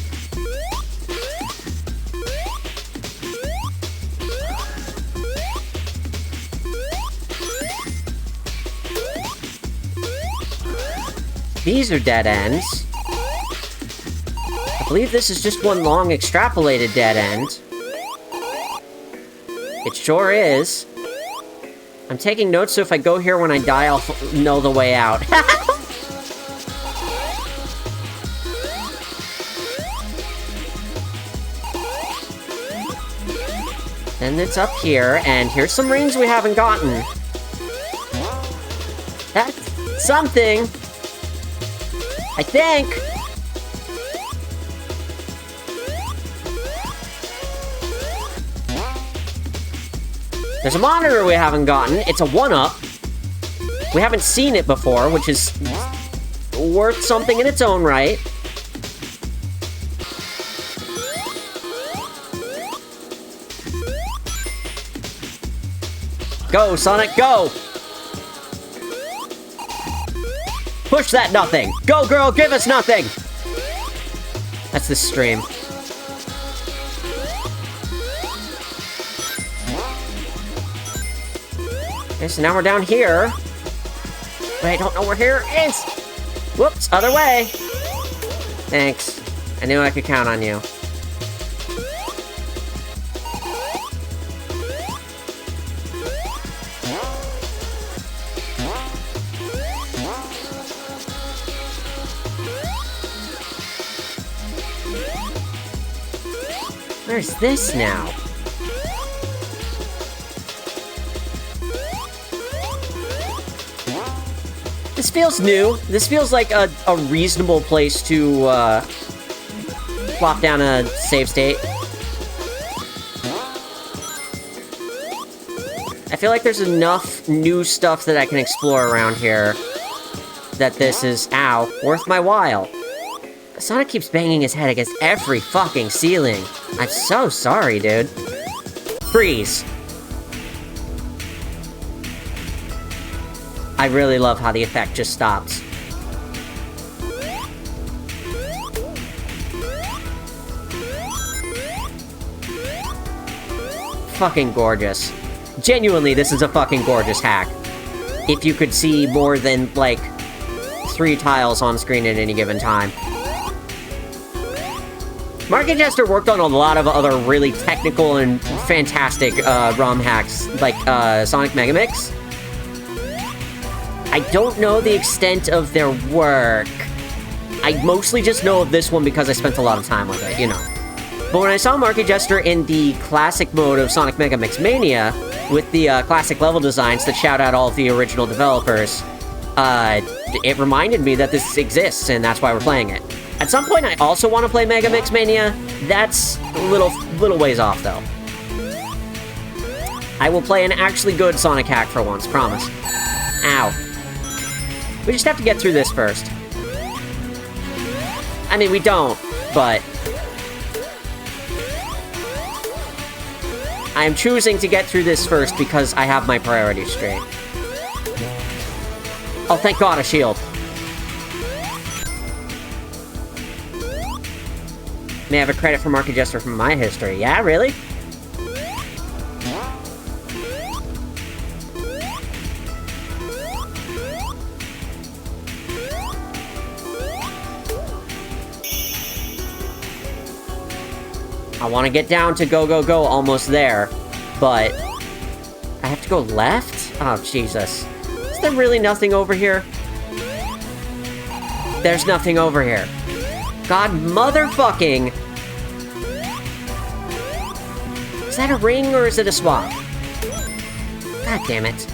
These are dead ends. I believe this is just one long extrapolated dead end. It sure is. I'm taking notes, so if I go here when I die, I'll know the way out. Then it's up here, and here's some rings we haven't gotten. That's something. I think. There's a monitor we haven't gotten. It's a 1-up. We haven't seen it before, which is worth something in its own right. Go, Sonic, go! Push that nothing! Go, girl, give us nothing! That's the stream. Okay, so now we're down here. But I don't know where here is! Whoops, other way! Thanks. I knew I could count on you. Where's this now? This feels new. This feels like a reasonable place to, plop down a save state. I feel like there's enough new stuff that I can explore around here that this is, ow, worth my while. Sonic keeps banging his head against every fucking ceiling. I'm so sorry, dude. Freeze. I really love how the effect just stops. Fucking gorgeous. Genuinely, this is a fucking gorgeous hack. If you could see more than, like, 3 tiles on screen at any given time. MarkeyJester worked on a lot of other really technical and fantastic ROM hacks, like Sonic Megamix. I don't know the extent of their work. I mostly just know of this one because I spent a lot of time with it, you know. But when I saw MarkeyJester in the classic mode of Sonic Megamix Mania, with the classic level designs that shout out all of the original developers, it reminded me that this exists, and that's why we're playing it. At some point, I also want to play Megamix Mania. That's a little ways off, though. I will play an actually good Sonic hack for once, promise. Ow. We just have to get through this first. I mean, we don't, but... I am choosing to get through this first because I have my priorities straight. Oh, thank God, a shield. May I have a credit for MarkeyJester from my history. Yeah, really? I want to get down to go, go, go, almost there. But I have to go left? Oh, Jesus. Is there really nothing over here? There's nothing over here. God motherfucking... Is that a ring or is it a swap? God damn it.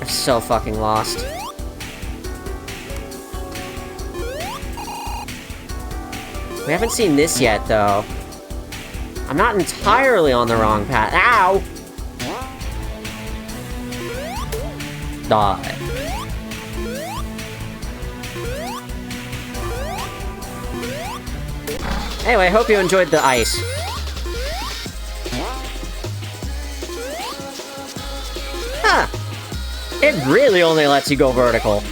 I'm so fucking lost. We haven't seen this yet, though. I'm not entirely on the wrong path. Ow! Die. Anyway, I hope you enjoyed the ice. Huh. It really only lets you go vertical.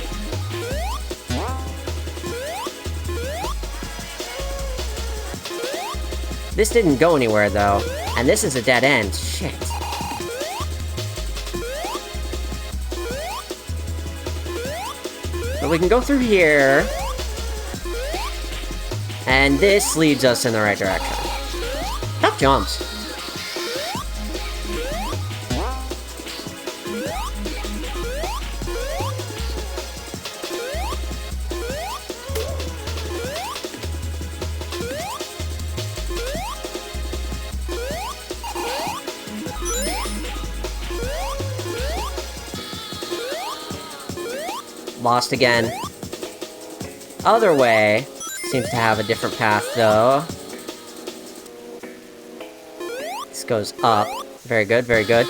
This didn't go anywhere, though. And this is a dead end. Shit. But we can go through here. And this leads us in the right direction. Tough jumps. Lost again. Other way seems to have a different path, though. Let's goes up. Very good, very good.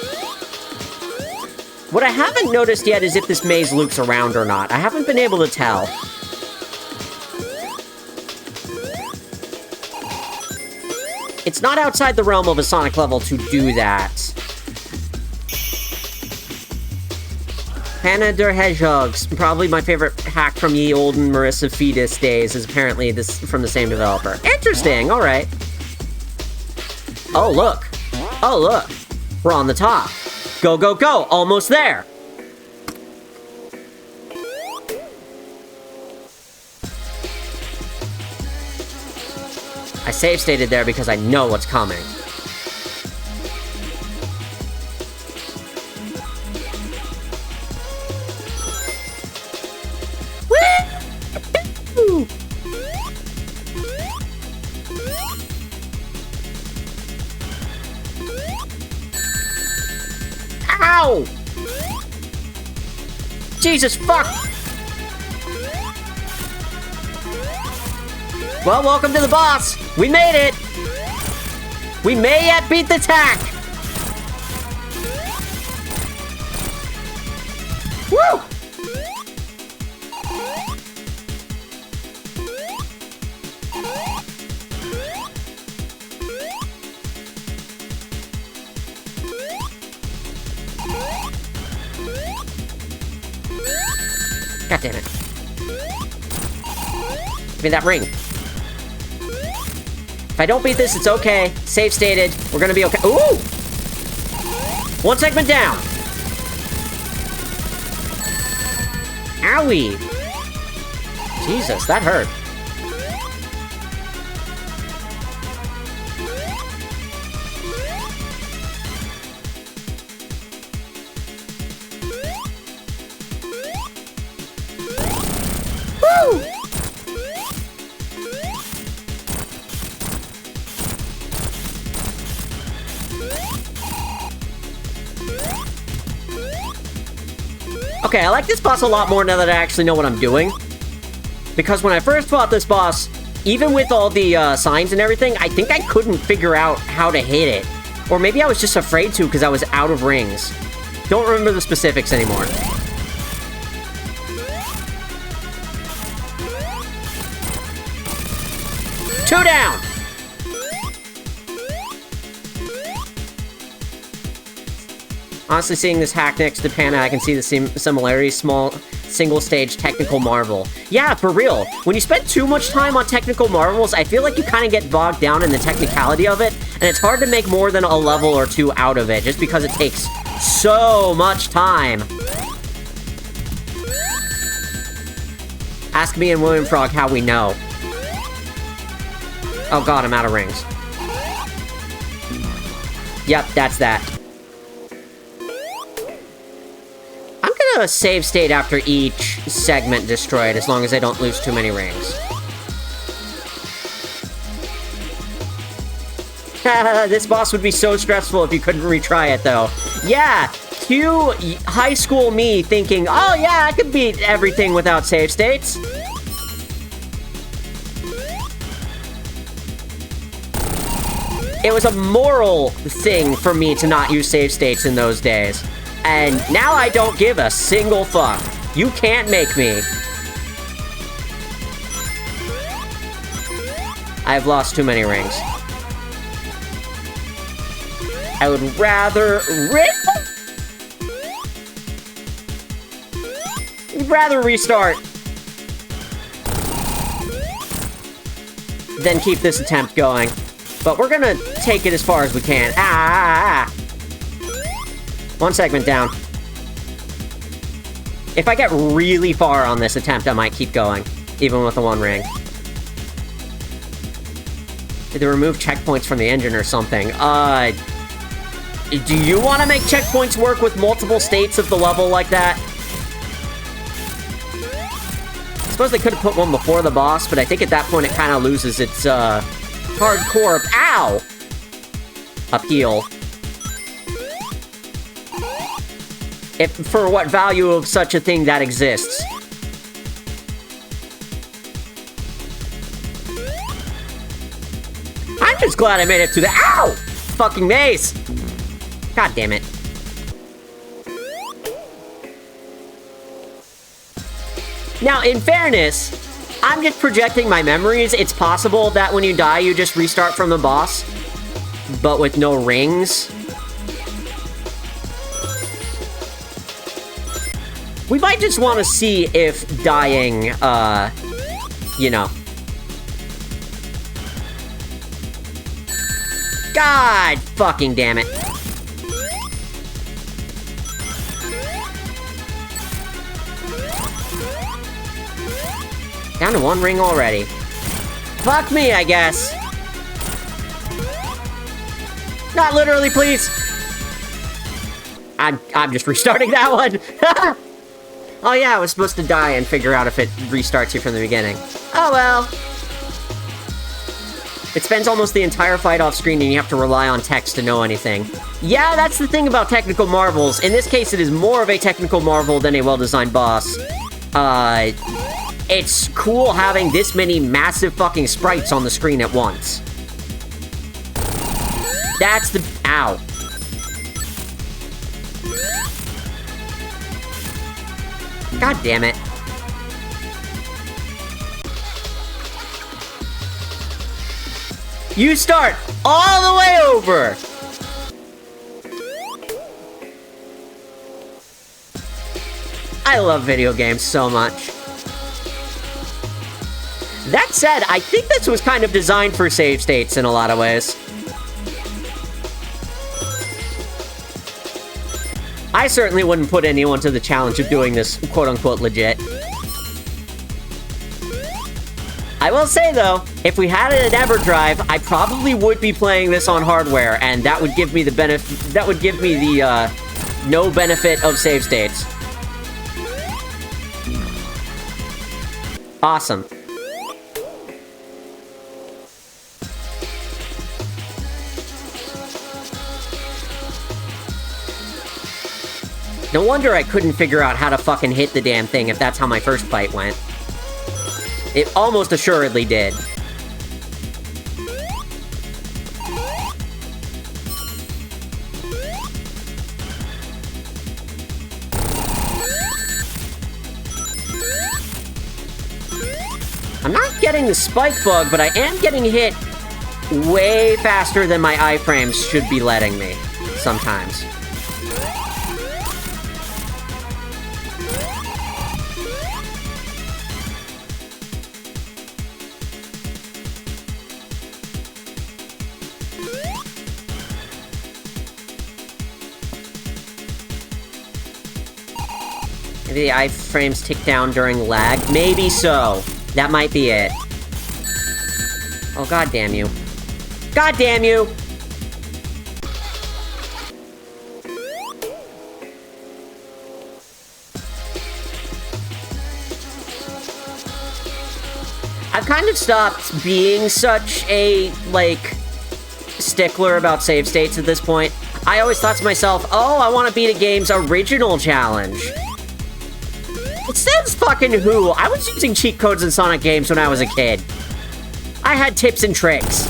What I haven't noticed yet is if this maze loops around or not. I haven't been able to tell. It's not outside the realm of a Sonic level to do that. Hannah der Hedgehogs, probably my favorite hack from ye olden Marissa Fetus days, is apparently this from the same developer. Interesting, alright. Oh, look. Oh, look. We're on the top. Go, go, go! Almost there! I save stated there because I know what's coming. Woo! Ow! Jesus, fuck! Well, welcome to the boss! We made it! We may yet beat the attack! Woo! God damn it. Give me that ring. If I don't beat this, it's okay. Save stated. We're gonna be okay. Ooh! One segment down. Owie. Jesus, that hurt. Woo! Okay, I like this boss a lot more now that I actually know what I'm doing. Because when I first fought this boss, even with all the signs and everything, I think I couldn't figure out how to hit it. Or maybe I was just afraid to because I was out of rings. Don't remember the specifics anymore. Two down! Honestly, seeing this hack next to Panna, I can see the similarities. Small, single-stage technical marvel. Yeah, for real. When you spend too much time on technical marvels, I feel like you kind of get bogged down in the technicality of it, and it's hard to make more than a level or two out of it, just because it takes so much time. Ask me and William Frog how we know. Oh god, I'm out of rings. Yep, that's that. I'm gonna save state after each segment destroyed, as long as I don't lose too many rings. This boss would be so stressful if you couldn't retry it, though. Yeah, cue high school me thinking, oh yeah, I could beat everything without save states. It was a moral thing for me to not use save states in those days. And now I don't give a single fuck. You can't make me. I've lost too many rings. I would rather restart than keep this attempt going. But we're gonna take it as far as we can. One segment down. If I get really far on this attempt, I might keep going, even with the one ring. Did they remove checkpoints from the engine or something? Do you want to make checkpoints work with multiple states of the level like that? I suppose they could have put one before the boss, but I think at that point it kind of loses its, hardcore, ow! Appeal. If, for what value of such a thing that exists. I'm just glad I made it to the, ow! fucking maze! God damn it. Now, in fairness, I'm just projecting my memories. It's possible that when you die, you just restart from the boss, but with no rings. We might just want to see if dying, you know. God fucking damn it. Down to one ring already. Fuck me, I guess. Not literally, please. I'm just restarting that one. Oh yeah, I was supposed to die and figure out if it restarts you from the beginning. Oh well. It spends almost the entire fight off screen and you have to rely on text to know anything. Yeah, that's the thing about technical marvels. In this case, it is more of a technical marvel than a well-designed boss. It's cool having this many massive fucking sprites on the screen at once. That's the... Ow. God damn it. You start all the way over! I love video games so much. That said, I think this was kind of designed for save states in a lot of ways. I certainly wouldn't put anyone to the challenge of doing this quote-unquote legit. I will say, though, if we had an EverDrive, I probably would be playing this on hardware, and that would give me the benefit... That would give me the, no benefit of save states. Awesome. No wonder I couldn't figure out how to fucking hit the damn thing if that's how my first fight went. It almost assuredly did. I'm not getting the spike bug, but I am getting hit way faster than my iframes should be letting me, sometimes. Maybe the iframes tick down during lag? Maybe so. That might be it. Oh, god damn you. God damn you! I've kind of stopped being such a, like, stickler about save states at this point. I always thought to myself, oh, I want to beat a game's original challenge. It says fucking who. I was using cheat codes in Sonic games when I was a kid. I had tips and tricks.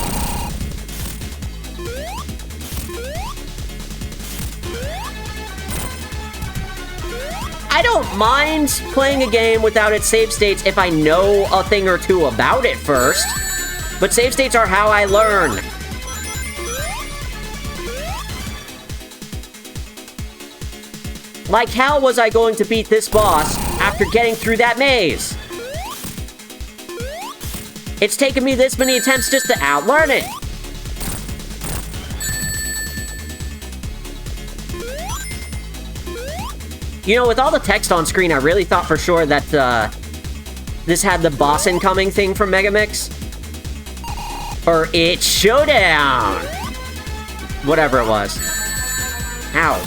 I don't mind playing a game without its save states if I know a thing or two about it first. But save states are how I learn. Like, how was I going to beat this boss after getting through that maze? It's taken me this many attempts just to outlearn it. You know, with all the text on screen, I really thought for sure that, this had the boss incoming thing from Megamix. Or It's Showdown! Whatever it was. Ow.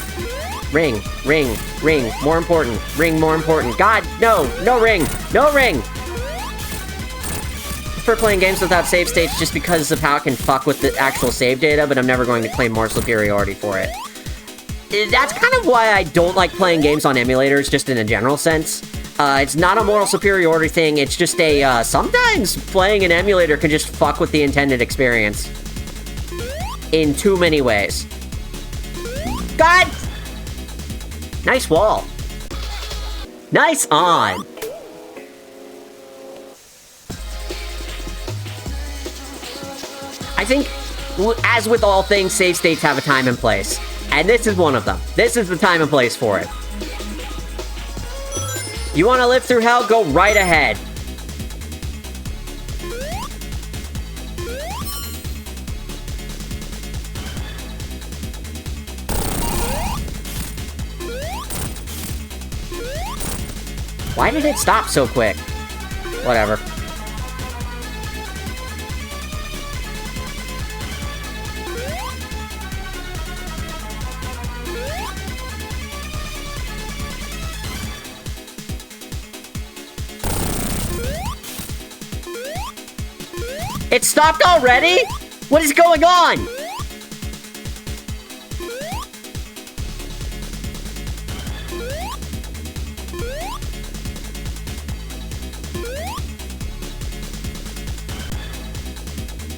Ring, ring, ring, more important. Ring, more important. God, no! No ring! No ring! I prefer playing games without save states just because of how it can fuck with the actual save data, but I'm never going to claim moral superiority for it. That's kind of why I don't like playing games on emulators, just in a general sense. It's not a moral superiority thing, it's just sometimes playing an emulator can just fuck with the intended experience. in too many ways. God! Nice wall. Nice on. I think, as with all things, save states have a time and place. And this is one of them. This is the time and place for it. You want to live through hell? Go right ahead. Why did it stop so quick? Whatever. It stopped already? What is going on?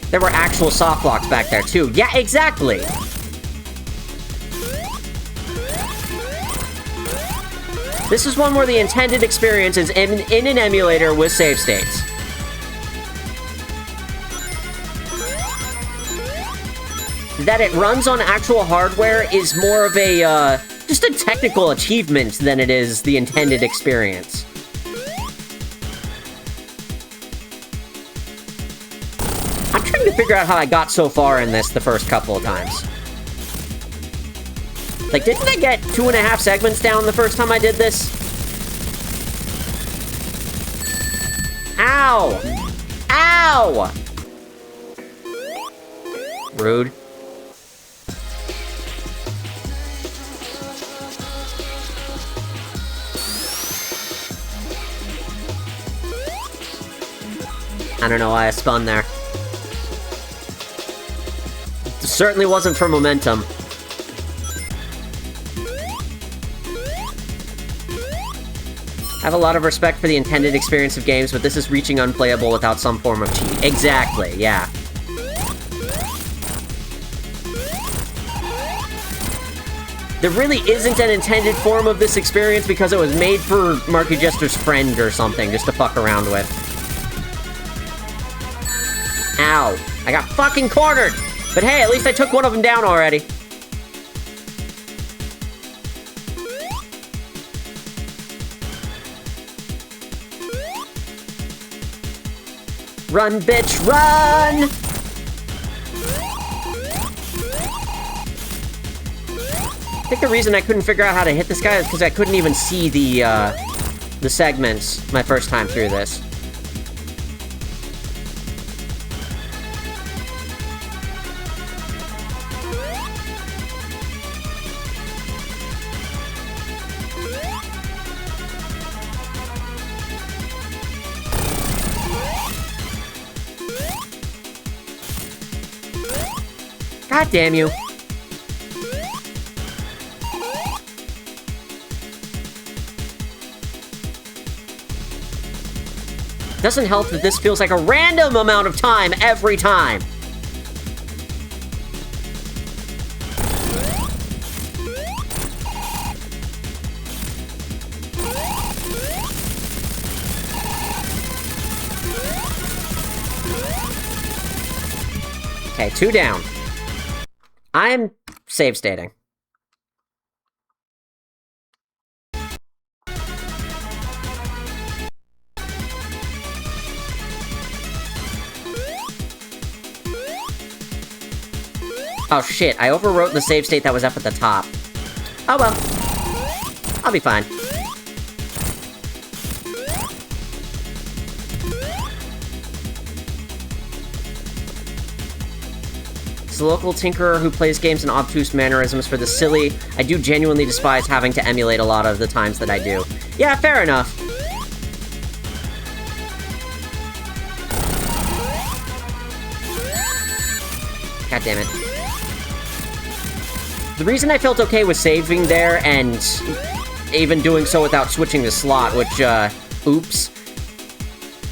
There were actual soft blocks back there, too. Yeah, exactly! This is one where the intended experience is in an emulator with save states. That it runs on actual hardware is more of a, just a technical achievement than it is the intended experience. I'm trying to figure out how I got so far in this the first couple of times. Like, didn't I get 2.5 segments down the first time I did this? Ow! Ow! Rude. I don't know why I spun there. It certainly wasn't for momentum. I have a lot of respect for the intended experience of games, but this is reaching unplayable without some form of cheat. Exactly, yeah. There really isn't an intended form of this experience because it was made for MarkeyJester's friend or something, just to fuck around with. Ow. I got fucking cornered! But hey, at least I took one of them down already. Run, bitch, run! I think the reason I couldn't figure out how to hit this guy is because I couldn't even see the segments my first time through this. God damn you. Doesn't help that this feels like a random amount of time every time. Okay, 2 down. I'm save stating. Oh shit, I overwrote the save state that was up at the top. Oh well. I'll be fine. As a local tinkerer who plays games in obtuse mannerisms for the silly, I do genuinely despise having to emulate a lot of the times that I do. Yeah, fair enough. God damn it. The reason I felt okay with saving there and even doing so without switching the slot, which, oops,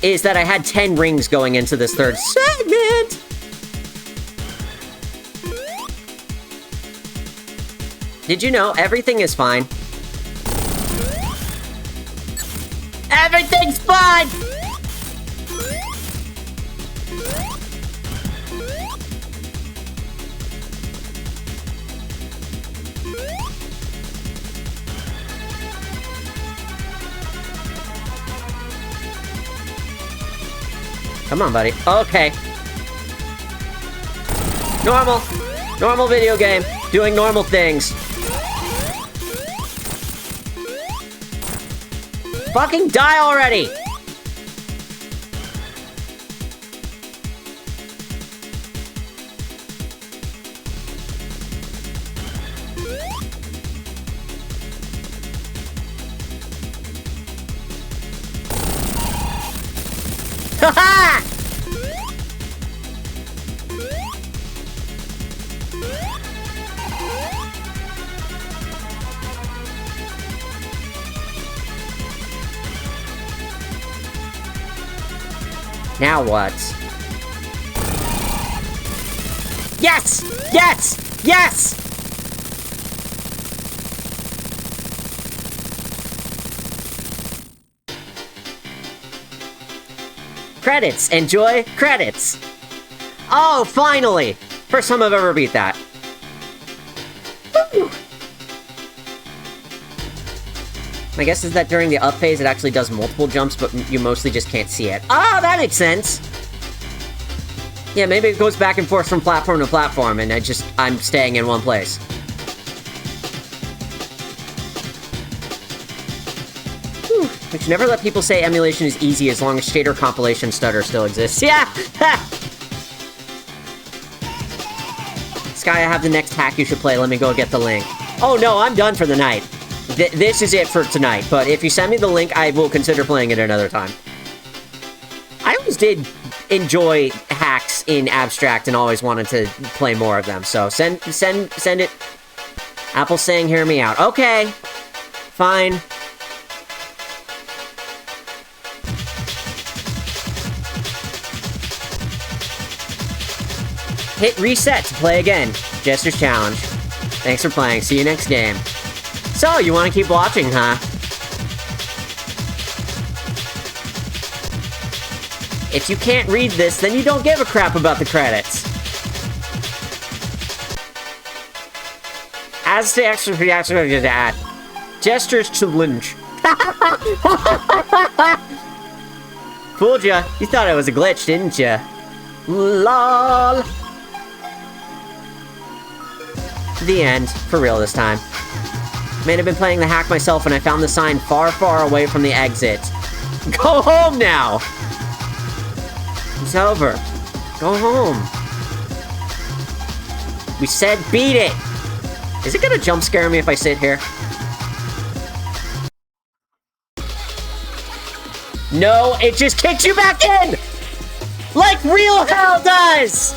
is that I had 10 rings going into this third segment. Did you know everything is fine? Everything's fine! Come on, buddy. Okay. Normal. Normal video game. Doing normal things. Fucking die already! Ha-ha! Now what? Yes! Yes! Yes! Credits. Enjoy credits. Oh, finally! First time I've ever beat that. Woo! My guess is that during the up phase, it actually does multiple jumps, but you mostly just can't see it. Oh, that makes sense! Yeah, maybe it goes back and forth from platform to platform, and I'm staying in one place. Whew. We should never let people say emulation is easy as long as shader compilation stutter still exists. Yeah! Sky, I have the next hack you should play. Let me go get the link. Oh no, I'm done for the night. This is it for tonight, but if you send me the link, I will consider playing it another time. I always did enjoy hacks in Abstract and always wanted to play more of them, so send it. Apple's saying hear me out. Okay. Fine. Hit reset to play again. Jester's challenge. Thanks for playing. See you next game. So, you want to keep watching, huh? If you can't read this, then you don't give a crap about the credits. As the extra reaction of that, Jester's challenge. Fooled ya. You thought it was a glitch, didn't ya? LOL. The end. For real this time. Man, I've been playing the hack myself and I found the sign far, far away from the exit. Go home now! It's over. Go home. We said beat it! Is it gonna jump scare me if I sit here? No, it just kicks you back in! Like real hell does!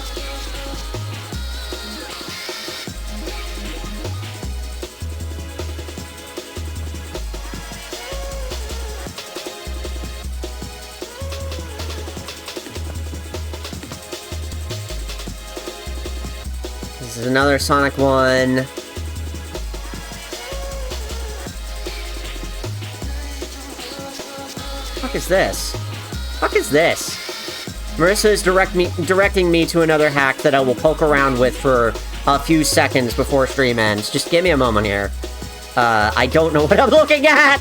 This is another Sonic one. Fuck is this? Fuck is this? Marissa is directing me to another hack that I will poke around with for a few seconds before stream ends. Just give me a moment here. I don't know what I'm looking at!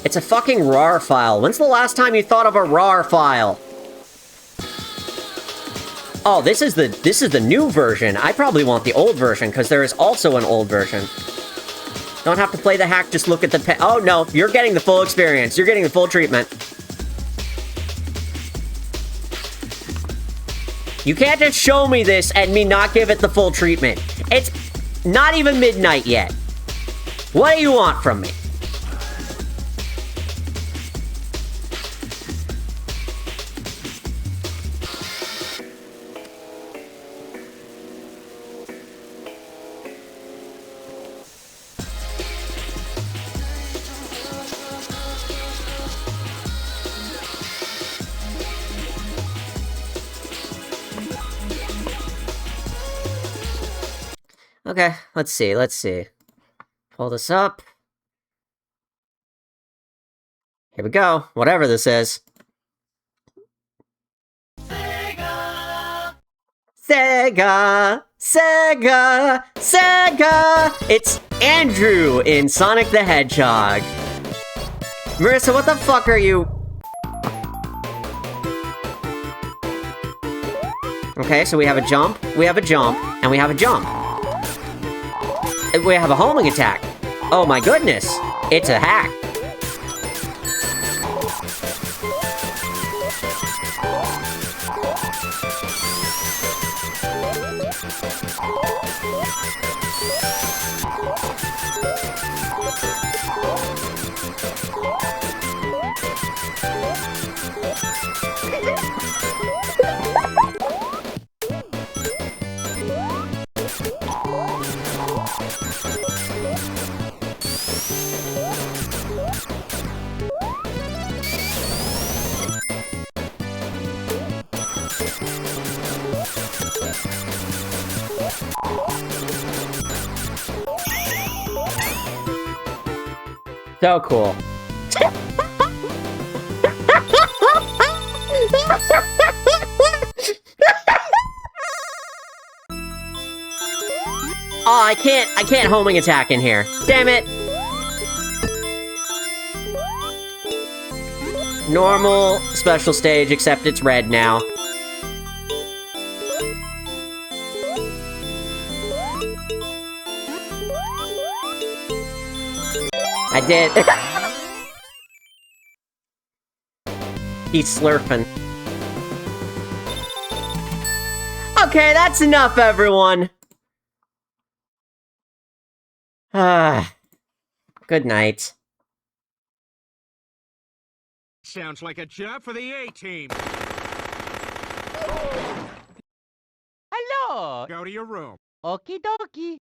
It's a fucking RAR file. When's the last time you thought of a RAR file? Oh, this is the new version. I probably want the old version, because there is also an old version. Don't have to play the hack, just look at the oh no, you're getting the full experience. You're getting the full treatment. You can't just show me this and me not give it the full treatment. It's not even midnight yet. What do you want from me? Okay, let's see. Pull this up. Here we go. Whatever this is. Sega! Sega! Sega! It's Andrew in Sonic the Hedgehog. Marissa, what the fuck are you... Okay, so we have a jump, and we have a jump. We have a homing attack. Oh my goodness! It's a hack. So cool. Oh, I can't homing attack in here. Damn it! Normal, special stage, except it's red now. I did. He's slurping. Okay, that's enough, everyone. Good night. Sounds like a job for the A-team. Hello! Go to your room. Okie dokie.